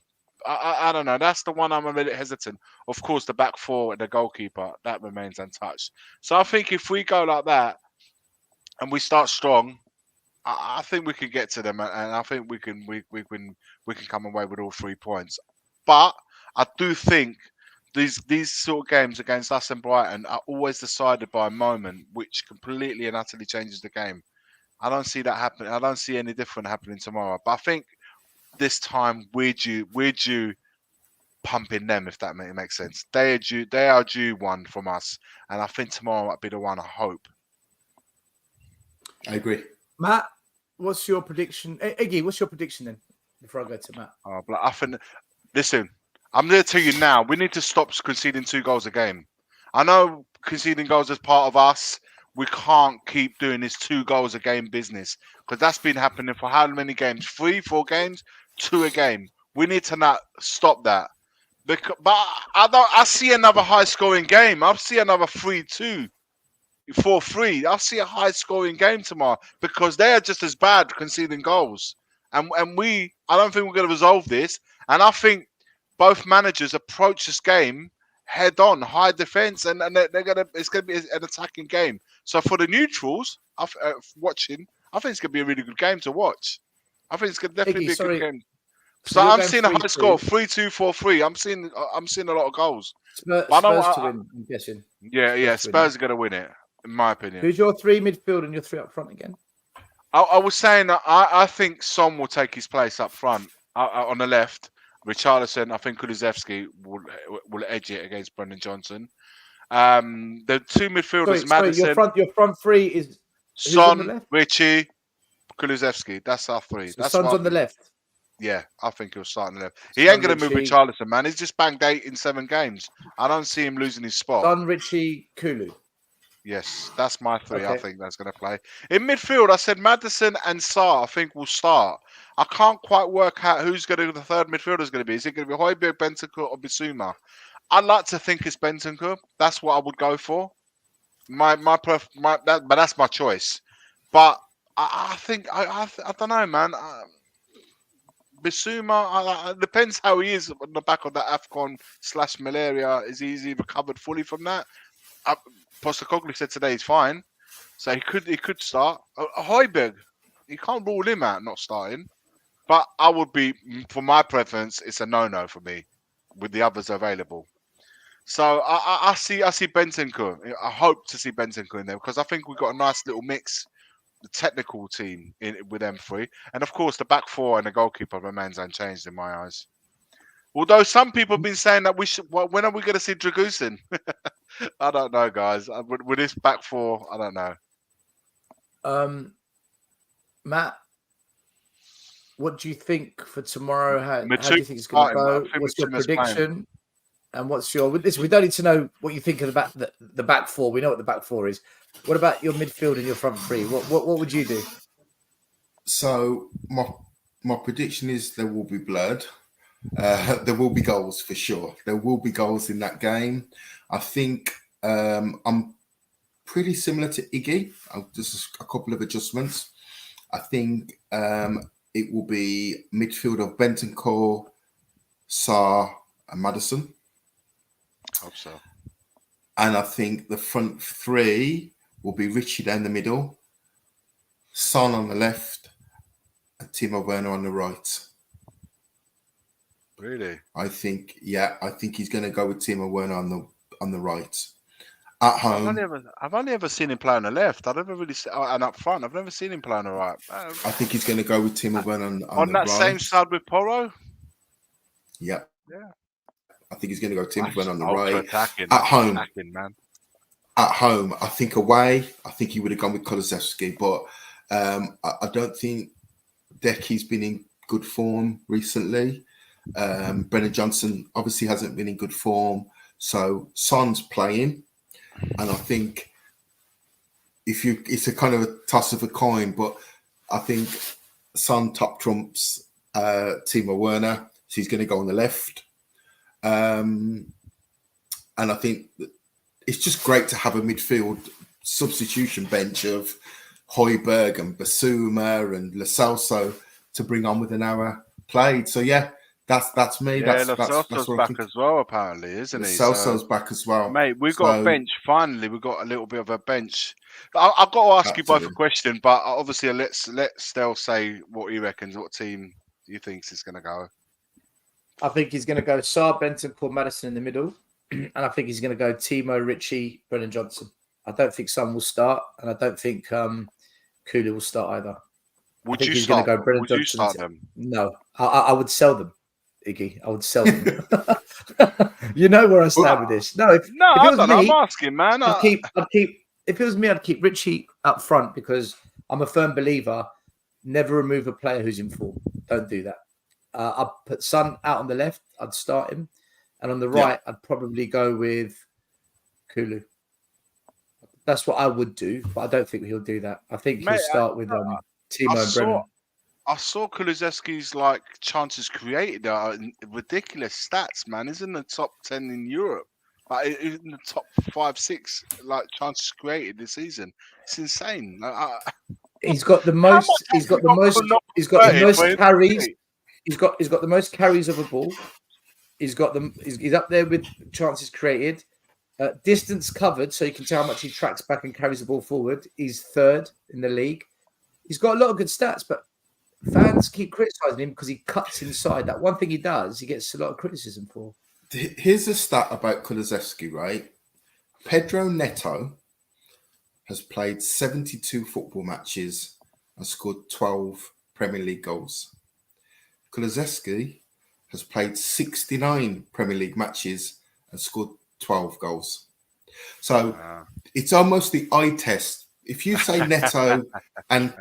I don't know. That's the one I'm a little hesitant. Of course, the back 4, the goalkeeper, that remains untouched. So I think if we go like that and we start strong, I think we can get to them, and I think we can come away with all 3 points. But I do think these sort of games against us and Brighton are always decided by a moment, which completely and utterly changes the game. I don't see that happening. I don't see any different happening tomorrow. But I think this time we're due pumping them, if that makes sense. They are due one from us, and I think tomorrow might be the one. I hope. I agree. Matt, what's your prediction? Iggy, what's your prediction then? Before I go to Matt. Oh, but I think, listen, I'm going to tell you now, we need to stop conceding 2 goals a game. I know conceding goals is part of us. We can't keep doing this 2 goals a game business because that's been happening for how many games? 3, 4 games, 2 a game. We need to not stop that. But I see another high-scoring game. I see another 3-2. 4-3. I'll see a high-scoring game tomorrow because they are just as bad conceding goals, and I don't think we're going to resolve this. And I think both managers approach this game head-on, high defense, and it's going to be an attacking game. So for the neutrals, watching, I think it's going to be a really good game to watch. I think it's going to definitely be a good game. So I'm seeing a high score, 3-2, 4-3. I'm seeing a lot of goals. Spurs to win, I'm guessing. Yeah. Spurs are going to win it. In my opinion. Who's your 3 midfield and your 3 up front again? I was saying that I think Son will take his place up front on the left. Richarlison, I think Kulusevski will edge it against Brendan Johnson. The 2 midfielders, Maddison. Your front 3 is Son, Richie, Kulusevski. That's our 3. So Son's on the left. Yeah, I think he'll start on the left. He ain't going to move Richarlison, man. He's just banged 8 in 7 games. I don't see him losing his spot. Son, Richie, Kulu. Yes, that's my 3. Okay. I think that's going to play. In midfield, I said Maddison and Sarr, I think, will start. I can't quite work out who's the 3rd midfielder is going to be. Is it going to be Højbjerg, Bentancur, or Bissouma? I'd like to think it's Bentancur. That's what I would go for. But that's my choice. But I think I don't know, man. Bissouma, it depends how he is on the back of that AFCON/malaria. Is he recovered fully from that? Postecoglou said today he's fine, so he could start. Højbjerg, you can't rule him out not starting, but I would be, for my preference, it's a no for me with the others available. So I see Bentancur. I hope to see Bentancur in there because I think we've got a nice little mix. technical team with them three, and of course the back four and the goalkeeper remains unchanged in my eyes. Although some people have been saying that we should. Well, when are we going to see Dragusin? I don't know, guys. With this back four, I don't know. Matt, what do you think for tomorrow? How do you think it's going to starting, go? What's your Matuma's prediction? playing. And what's your with this? We don't need to know what you think of the back four. We know what the back four is. What about your midfield and your front three? What would you do? So my prediction is there will be blood. There will be goals for sure. There will be goals in that game. I think I'm pretty similar to Iggy. Just a couple of adjustments. I think it will be midfield of Bentancur, Sarr, and Maddison. Hope so. And I think the front three will be Richie down the middle, Son on the left, and Timo Werner on the right. Really? I think he's going to go with Timo Werner on the right. At home, I've only ever seen him play on the left. I've never really and up front. I've never seen him play on the right. I think he's going to go with Timo Werner on the that right. Same side with Porro. Yeah. Yeah. I think he's going to go Timo Werner on the right. Attacking, at home, man. At home, I think away, I think he would have gone with Kulusevski, but I don't think Decky's been in good form recently. Brennan Johnson obviously hasn't been in good form, so Son's playing, and I think it's a kind of a toss of a coin, but I think Son top trumps Timo Werner, so he's going to go on the left, and I think it's just great to have a midfield substitution bench of Højbjerg and Basuma and Lo Celso to bring on with an hour played. So yeah. That's me. Yeah, that's Celso's back as well, apparently, isn't he? Celso's back as well, mate. We've got a bench. Finally, we've got a little bit of a bench. I've got to ask you both a question, but obviously, let Stel say what he reckons. What team do you think is going to go? I think he's going to go Sarr, Bentancur, Maddison in the middle, and I think he's going to go Timo, Richie, Brennan Johnson. I don't think Son will start, and I don't think Kulu will start either. Would you start them? No, I would sell them. Iggy, I would sell them. You know where I stand with this. No, if it was me, I'm asking, man. I'd keep. If it was me, I'd keep Richie up front because I'm a firm believer. Never remove a player who's in form. Don't do that. I'd put Son out on the left. I'd start him, and on the right, I'd probably go with Kulu. That's what I would do, but I don't think he'll do that. I think he'll start with Timo and Brennan. I saw Kulusevski's chances created are ridiculous stats, man. He's in the top 10 in Europe, in the top 5-6 chances created this season. It's insane. He's got the most. He's got the most carries. He's got the most carries of a ball. He's up there with chances created, distance covered, so you can tell how much he tracks back and carries the ball forward. He's third in the league. He's got a lot of good stats, but fans keep criticizing him because he cuts inside. That one thing he does, he gets a lot of criticism for. Here's a stat about Kulusevski, right? Pedro Neto has played 72 football matches and scored 12 Premier League goals. Kulusevski has played 69 Premier League matches and scored 12 goals. So it's almost the eye test. If you say Neto and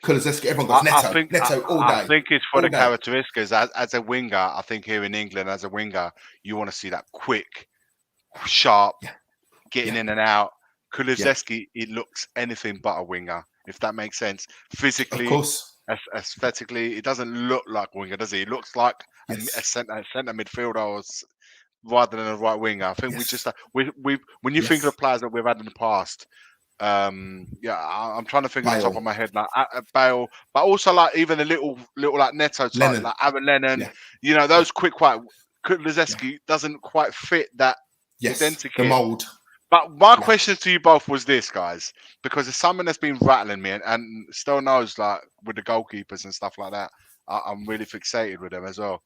Kulusevski, everyone goes Neto all day. I think it's for the characteristics. As a winger, I think here in England, as a winger, you want to see that quick, sharp, getting in and out. Kulusevski, it looks anything but a winger, if that makes sense. Physically, of course. Aesthetically, it doesn't look like a winger, does he? It looks like a centre midfielder rather than a right winger. I think we just when you think of the players that we've had in the past. I'm trying to think on the top of my head Bale, but also even the little Neto type, like Aaron Lennon. Those quick Kulusevski doesn't quite fit that identity, the mold. But my question to you both was this, guys, because it's something that's been rattling me, and still knows with the goalkeepers and stuff like that. I'm really fixated with them as well.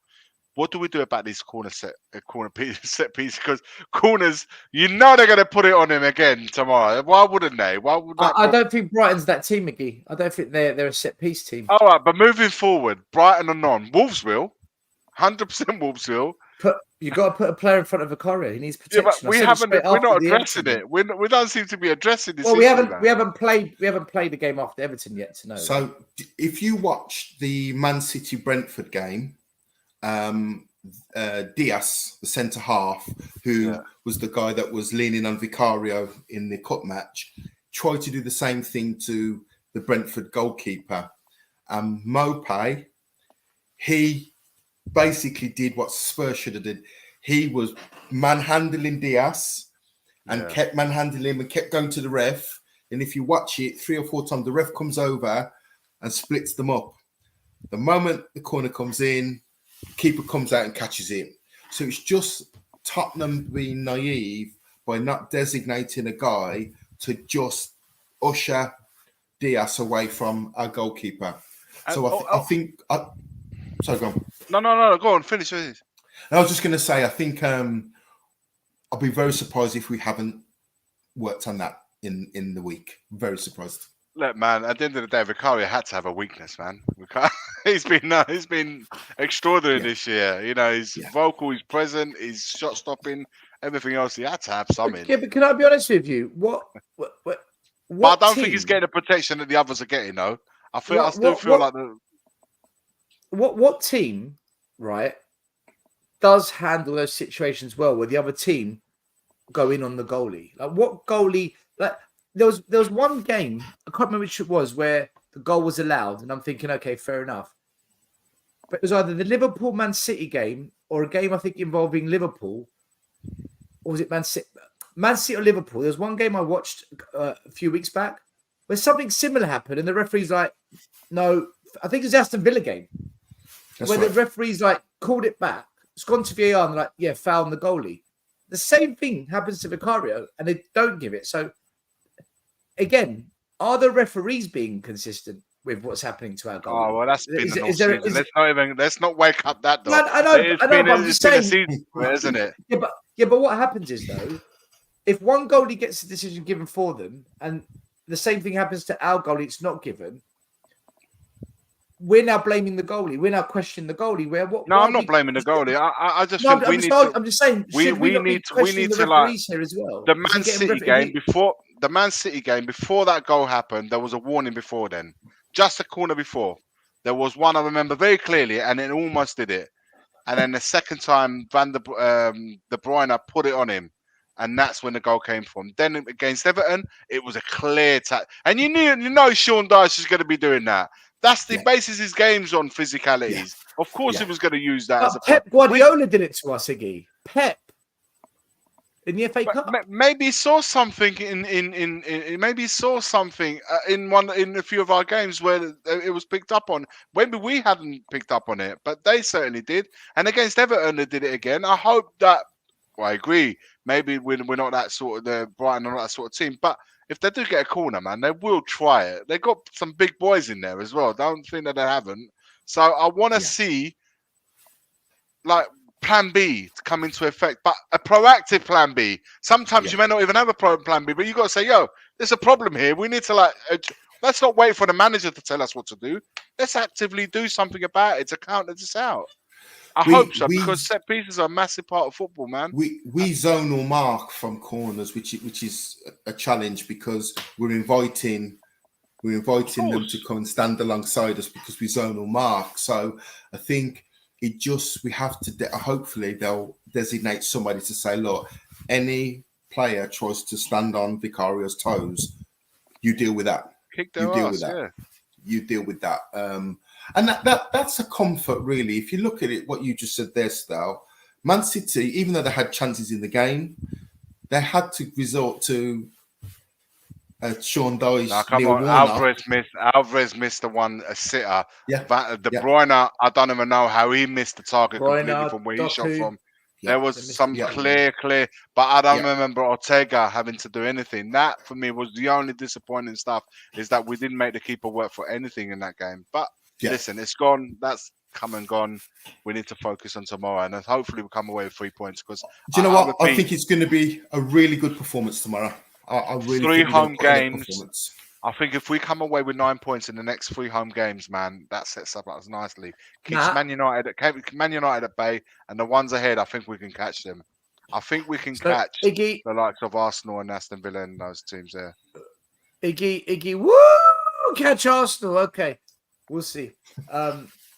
what do we do about these set piece? Because corners, they're going to put it on him again tomorrow. Why wouldn't they? Why would that? I don't think Brighton's that team, Mickey. I don't think they're a set piece team. All right, but moving forward, Brighton or none, Wolves will, 100% Wolves will. You got to put a player in front of Vicario. He needs protection. Yeah, but we're not addressing it. We don't seem to be addressing this. Well, we haven't played the game after Everton yet to know. So if you watch the Man City Brentford game, Diaz, the centre half, who was the guy that was leaning on Vicario in the cup match, tried to do the same thing to the Brentford goalkeeper. Mopay, he basically did what Spurs should have did. He was manhandling Diaz and kept manhandling him and kept going to the ref. And if you watch it 3 or 4 times, the ref comes over and splits them up. The moment the corner comes in, the keeper comes out and catches it. So it's just Tottenham being naive by not designating a guy to just usher Diaz away from our goalkeeper. So I think... Sorry, go on. No. Go on, finish this. I was just going to say, I think I'll be very surprised if we haven't worked on that in the week. Very surprised. Look, man, at the end of the day, Vicario had to have a weakness, man. He's been extraordinary this year. You know, he's vocal, he's present, he's shot stopping, everything else. He had to have something. Yeah, but can I be honest with you? What but I don't think he's getting the protection that the others are getting, though. I still feel like the... What team, right, does handle those situations well where the other team go in on the goalie? Like what goalie? Like there was one game, I can't remember which it was, where the goal was allowed, and I'm thinking, okay, fair enough. But it was either the Liverpool Man City game or a game I think involving Liverpool, or was it Man City? Man City or Liverpool? There was one game I watched a few weeks back where something similar happened, and the referee's like, no, I think it was the Aston Villa game. That's where the referee's like called it back. It's gone to VAR and they're like, foul on the goalie. The same thing happens to Vicario and they don't give it. So again, are the referees being consistent with what's happening to our goalie? Oh well, that's been the whole season. Let's not wake up that door. I know, but I'm just saying, season, isn't it? Yeah, but what happens is though, if one goalie gets a decision given for them and the same thing happens to our goalie, it's not given. We're now blaming the goalie. We're now questioning the goalie. I'm not blaming the goalie. I just think we need to. I'm just saying we need to like here as well. The Man City game before that goal happened, there was a warning before then. Just a corner before, there was one I remember very clearly, and it almost did it. And then the second time, De Bruyne put it on him, and that's when the goal came from. Then against Everton, it was a clear tap, and you know Sean Dyche is going to be doing that. That's the basis his game's on physicalities. Yeah. Of course, he was going to use that. As a Pep Guardiola did it to us, Iggy. Pep in the FA Cup. Maybe he saw something in a few of our games where it was picked up on. Maybe we hadn't picked up on it, but they certainly did. And against Everton, they did it again. I hope that. Well, I agree. Maybe we're not that sort of the Brighton are not that sort of team, but. If they do get a corner, man, they will try it. They've got some big boys in there as well. Don't think that they haven't. So I want to see, like, plan B to come into effect, but a proactive plan B. Sometimes you may not even have a plan B, but you got to say, yo, there's a problem here. We need to, let's not wait for the manager to tell us what to do. Let's actively do something about it to counter this out. I hope so, because set pieces are a massive part of football, man. We zone or mark from corners, which is a challenge because we're inviting them to come and stand alongside us because we zone or mark. So I think we have to. Hopefully, they'll designate somebody to say, look, any player tries to stand on Vicario's toes, you deal with that. You deal with that. And that's a comfort, really. If you look at it, what you just said there, Stal, Man City, even though they had chances in the game, they had to resort to Sean Dyche. No, come on, Alvarez missed the one, a sitter. Yeah. De Bruyne, I don't even know how he missed the target completely from where he shot from. Yeah, there was some clear, but I don't remember Ortega having to do anything. That, for me, was the only disappointing stuff, is that we didn't make the keeper work for anything in that game. But listen, it's gone. That's come and gone. We need to focus on tomorrow, and then hopefully we come away with 3 points. Because Do you know what? I think it's going to be a really good performance tomorrow. I really three think we're home going to put in a games. performance. I think if we come away with 9 points in the next 3 home games, man, that sets up us nicely. Keeps Nah. Man United at bay, and the ones ahead, I think we can catch them. I think we can catch Iggy, the likes of Arsenal and Aston Villa and those teams there. Iggy, woo! Catch Arsenal. Okay, we'll see.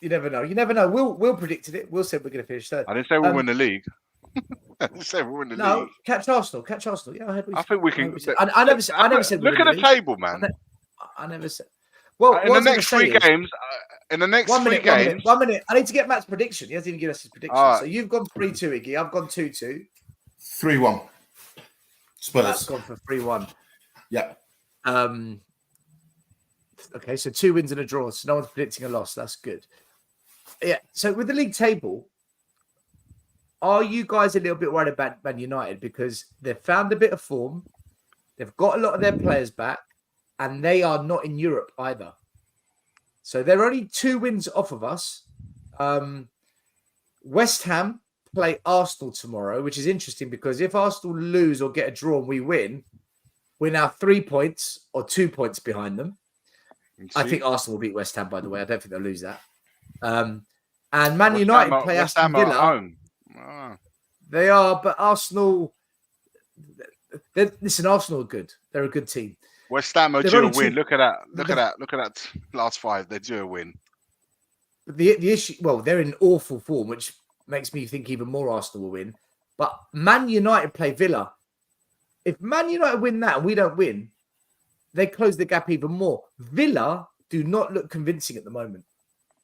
You never know. You never know. Will predicted it. Will said we're going to finish third. I didn't say we'll win the league. I didn't say we'll win the league. Catch Arsenal. Catch Arsenal. Yeah, I think we can. I never said. Look at the table, man. I never said. Well, in the next 3 games, in the next 3 games, 1 minute. I need to get Matt's prediction. He hasn't even given us his prediction. Right. So you've gone 3-2, Iggy. I've gone 2-2. 3-1. Spurs. Matt's gone for 3-1. Yeah. Okay, so 2 wins and a draw. So no one's predicting a loss. That's good. Yeah. So with the league table, are you guys a little bit worried about Man United because they've found a bit of form, they've got a lot of their players back, and they are not in Europe either. So they're only 2 wins off of us. West Ham play Arsenal tomorrow, which is interesting because if Arsenal lose or get a draw and we win, we're now 3 points or 2 points behind them. I think Arsenal will beat West Ham, by the way. I don't think they'll lose that. And Man United play Aston Villa. Home. Oh. They are, but Arsenal. Listen, Arsenal are good. They're a good team. West Ham are due a win. Look at that. Look at that last 5. They're due a win. But the issue, well, they're in awful form, which makes me think even more Arsenal will win. But Man United play Villa. If Man United win that and we don't win, they close the gap even more. Villa do not look convincing at the moment.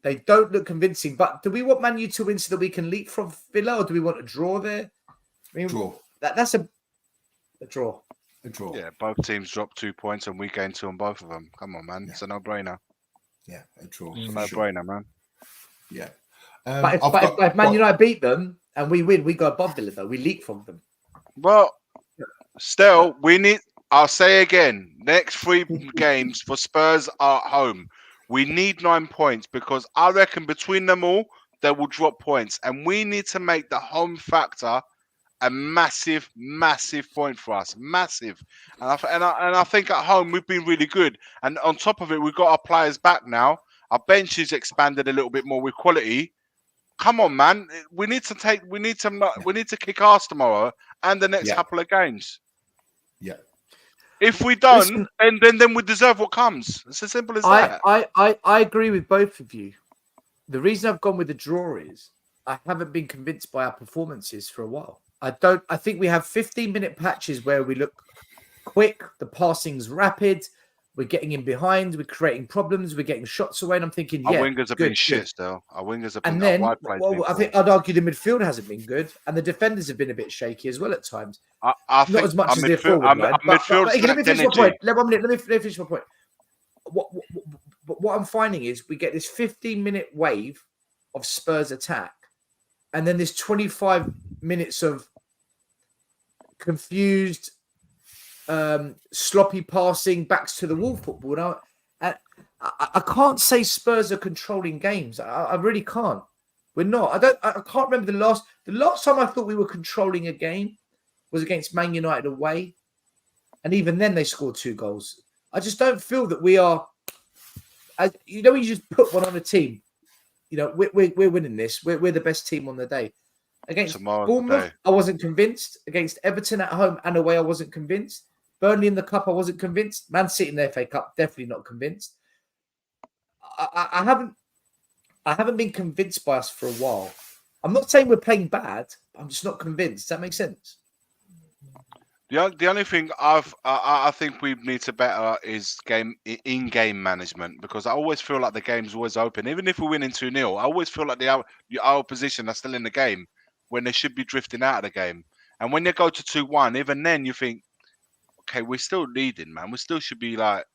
They don't look convincing. But do we want Man U to win so that we can leap from Villa, or do we want a draw there? I mean, Draw. That's a draw. A draw. Yeah, both teams dropped 2 points and we gained 2 on both of them. Come on, man. Yeah. It's a no-brainer. Yeah, a draw. It's a no-brainer, man. Yeah. But if Man United beat them and we win, we go above Villa, though. We leap from them. Well, still, we need... I'll say again, next 3 games for Spurs are at home. We need 9 points because I reckon between them all, they will drop points. And we need to make the home factor a massive, massive point for us. Massive. And I think at home, we've been really good. And on top of it, we've got our players back now. Our bench is expanded a little bit more with quality. Come on, man. We need to kick ass tomorrow and the next couple of games. Yeah. If we don't, then we deserve what comes. It's as simple as that. I agree with both of you. The reason I've gone with the draw is I haven't been convinced by our performances for a while. I think we have 15-minute patches where we look quick, the passing's rapid, we're getting in behind, we're creating problems, we're getting shots away, and I'm thinking, our wingers have been shit still. Our wingers have been. And then, I think I'd argue the midfield hasn't been good, and the defenders have been a bit shaky as well at times. I think not as much as their forward line. But let me finish my point. Let me finish my point. What I'm finding is we get this 15-minute wave of Spurs attack, and then this 25 minutes of confused, sloppy passing, backs to the wall football. Now, I can't say Spurs are controlling games. I really can't. We're not. I can't remember the last time I thought we were controlling a game was against Man United away, and even then they scored 2 goals. I just don't feel that we are. When you just put one on a team, we're winning this. We're the best team on the day. Against Bournemouth, I wasn't convinced. Against Everton at home and away, I wasn't convinced. Burnley in the Cup, I wasn't convinced. Man City in the FA Cup, definitely not convinced. I haven't been convinced by us for a while. I'm not saying we're playing bad. I'm just not convinced. Does that make sense? The only thing I think we need to better is in-game management, because I always feel like the game's always open. Even if we're winning 2-0, I always feel like our opposition are still in the game when they should be drifting out of the game. And when they go to 2-1, even then you think, okay, we're still leading, man. We still should be like,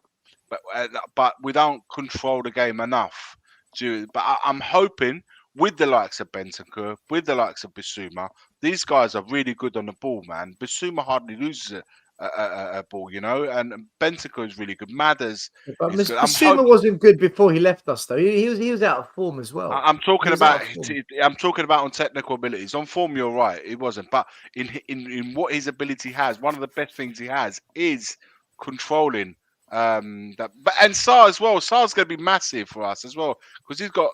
but we don't control the game enough. But I'm hoping with the likes of Bentancur, with the likes of Bissouma, these guys are really good on the ball, man. Bissouma hardly loses a ball, you know. And Bentancur is really good. Mathers But is good. Basuma wasn't good before he left us, though. He was out of form as well. I'm He talking was out about. of form. I'm talking about on technical abilities. On form, you're right. It wasn't, but in what his ability has, one of the best things he has is controlling. That, but and Sarr as well. Sarr's going to be massive for us as well because he's got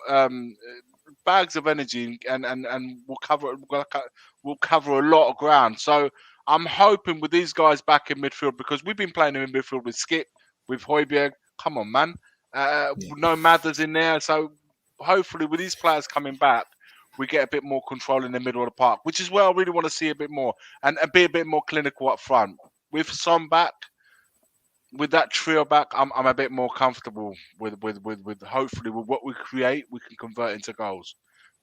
bags of energy and will cover a lot of ground. So I'm hoping with these guys back in midfield because we've been playing in midfield with Skip, with Højbjerg. Come on, man. No Mathers in there, so hopefully with these players coming back, we get a bit more control in the middle of the park, which is where I really want to see a bit more and be a bit more clinical up front. With Son back, with that trio back, I'm a bit more comfortable with hopefully with what we create, we can convert into goals.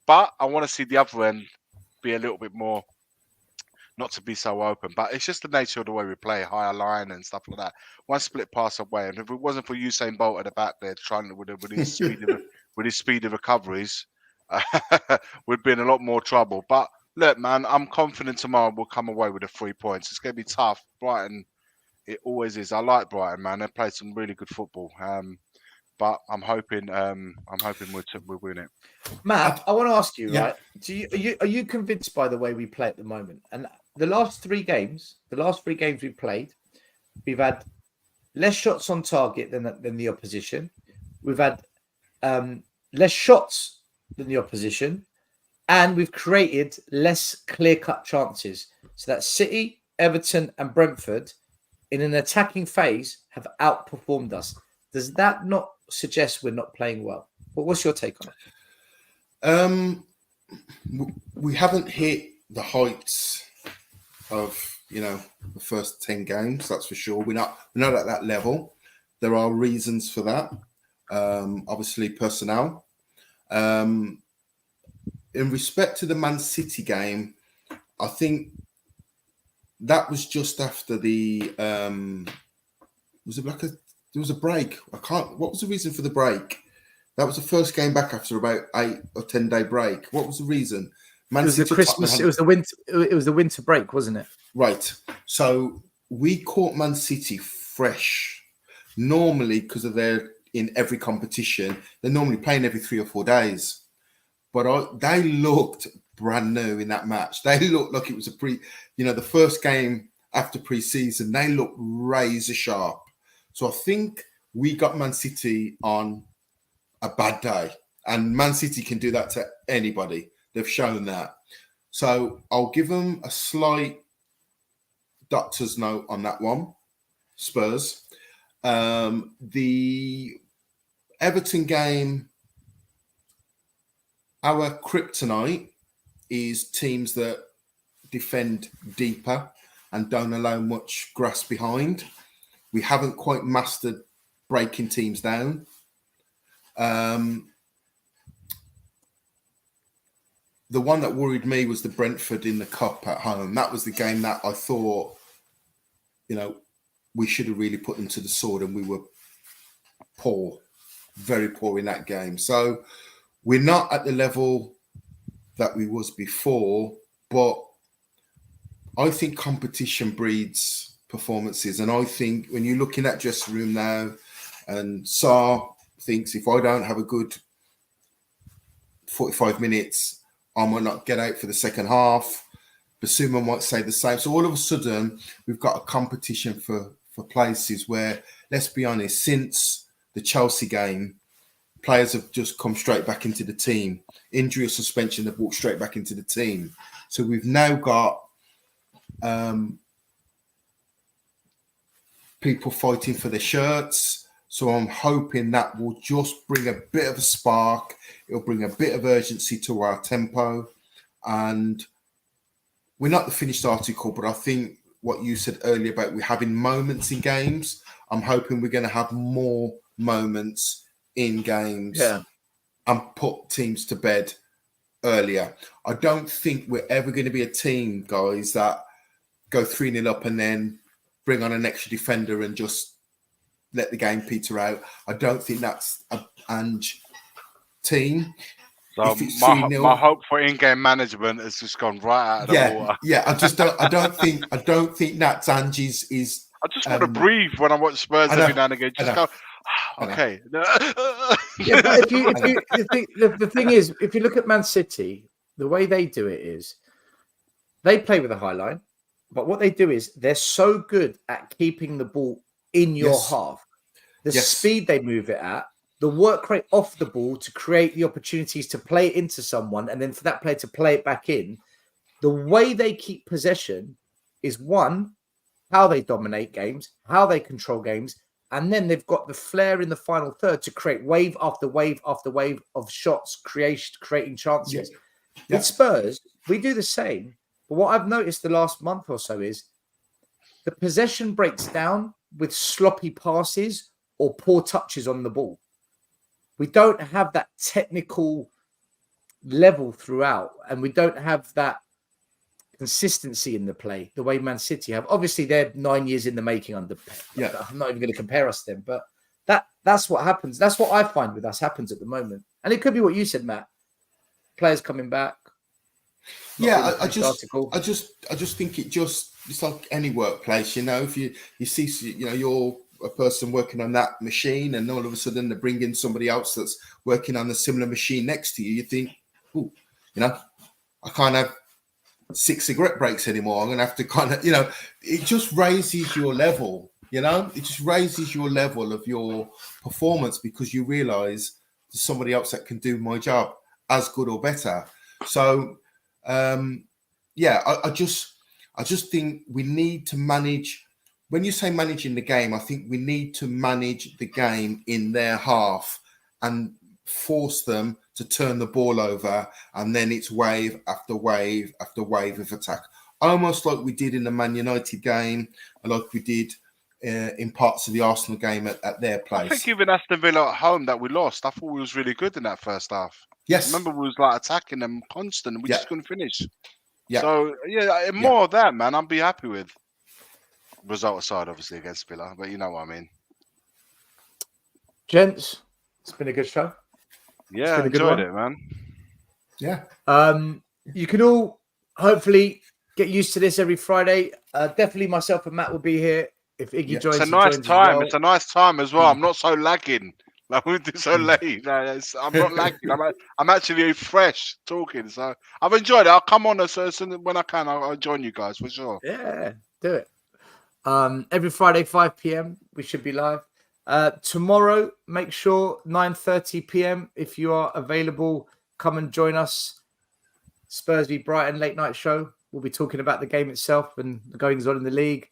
But I want to see the other end be a little bit more, not to be so open, but it's just the nature of the way we play, higher line and stuff like that. One split pass away, and if it wasn't for Usain Bolt at the back there trying with his speed of recoveries, we'd be in a lot more trouble. But look, man, I'm confident tomorrow we'll come away with the 3 points. It's going to be tough. Brighton, it always is. I like Brighton, man. They play some really good football. But I'm hoping we'll win it. Matt, I want to ask you, right? Are you convinced by the way we play at the moment? And the last three games we played, we've had less shots on target than the opposition. We've had less shots than the opposition, and we've created less clear-cut chances. So that City, Everton, and Brentford, in an attacking phase, have outperformed us. Does that not suggest we're not playing well? But what's your take on it? We haven't hit the heights of the first 10 games, that's for sure. We're not at that level. There are reasons for that. Obviously personnel. In respect to the Man City game, I think that was just after the there was a break. What was the reason for the break? That was the first game back after about 8 or 10 day break. What was the reason? It was the Christmas. It was the winter. It was the winter break, wasn't it? Right. So we caught Man City fresh. Normally, because of they're in every competition, they're normally playing every 3 or 4 days. But they looked brand new in that match. They looked like it was the first game after pre-season. They looked razor sharp. So I think we got Man City on a bad day, and Man City can do that to anybody. They've shown that. So I'll give them a slight doctor's note on that one. Spurs. The Everton game, our kryptonite is teams that defend deeper and don't allow much grass behind. We haven't quite mastered breaking teams down. The one that worried me was the Brentford in the cup at home. That was the game that I thought, we should have really put them to the sword, and we were poor, very poor in that game. So we're not at the level that we was before, but I think competition breeds performances. And I think when you're looking at dressing room now, and Sarr thinks if I don't have a good 45 minutes, I might not get out for the second half. Basuma might say the same. So all of a sudden, we've got a competition for places where, let's be honest, since the Chelsea game, players have just come straight back into the team. Injury or suspension, they've walked straight back into the team. So we've now got people fighting for their shirts. So I'm hoping that will just bring a bit of a spark. It'll bring a bit of urgency to our tempo. And we're not the finished article, but I think what you said earlier about we having moments in games, I'm hoping we're going to have more moments in games and put teams to bed earlier. I don't think we're ever going to be a team, guys, that go 3-0 up and then bring on an extra defender and just let the game peter out. I don't think that's a Ange team. So if it's my 3-0. hope for in-game management has just gone right out of the water. Yeah. I don't think that Zanji's is. I just want to breathe when I watch Spurs every now and again. Just go, okay. Yeah, but the thing is, if you look at Man City, the way they do it is they play with a high line, but what they do is they're so good at keeping the ball in your half. The speed they move it at, the work rate off the ball to create the opportunities to play it into someone, and then for that player to play it back in. The way they keep possession is one, how they dominate games, how they control games, and then they've got the flair in the final third to create wave after wave after wave of shots, creating chances. With Spurs, we do the same. But what I've noticed the last month or so is the possession breaks down with sloppy passes or poor touches on the ball. We don't have that technical level throughout, and we don't have that consistency in the play the way Man City have. Obviously, they're 9 years in the making under Pep. I'm not even going to compare us to them, but that's what happens. That's what I find with us happens at the moment. And it could be what you said, Matt. Players coming back. I just think it's like any workplace, you know, if you see, you know, you're a person working on that machine and all of a sudden they bring in somebody else that's working on a similar machine next to you, you think, oh, you know, I can't have 6 cigarette breaks anymore. I'm going to have to kind of, you know, it just raises your level, you know, it just raises your level of your performance because you realize there's somebody else that can do my job as good or better. So, I just think we need to manage. When you say managing the game, I think we need to manage the game in their half and force them to turn the ball over, and then it's wave after wave after wave of attack, almost like we did in the Man United game, and like we did in parts of the Arsenal game at their place. I think even Aston Villa at home that we lost, I thought we was really good in that first half. Yes, I remember we was like attacking them constant. We just couldn't finish. Yeah. So more of that, man. I'd be happy with. Result aside, obviously against Villa, but you know what I mean. Gents, it's been a good show. Yeah, I enjoyed it, man. Yeah. You can all hopefully get used to this every Friday. Definitely myself and Matt will be here if Iggy joins. It's a nice time. Well. It's a nice time as well. I'm not so lagging. Like we do so late. No, I'm not lagging. I'm actually fresh talking. So I've enjoyed it. I'll come on as soon when I can. I'll join you guys for sure. Yeah, do it. Every Friday, 5 p.m. we should be live. Tomorrow, make sure 9:30 p.m. if you are available, come and join us. Spurs v Brighton late night show. We'll be talking about the game itself and the goings on in the league.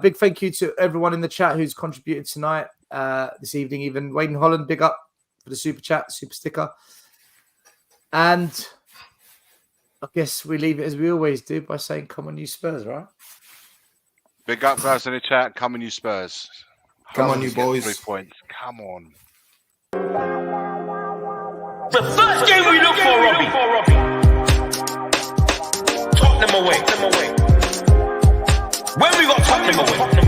Big thank you to everyone in the chat who's contributed tonight, this evening. Even Wayne Holland, big up for the super chat, super sticker. And I guess we leave it as we always do by saying, "Come on, you Spurs!" Right? Big up, guys in the chat. Come on, you Spurs. Come on, you boys. 3 points. Come on. The first game we look for, Robbie. Tottenham away. When we got Tottenham away.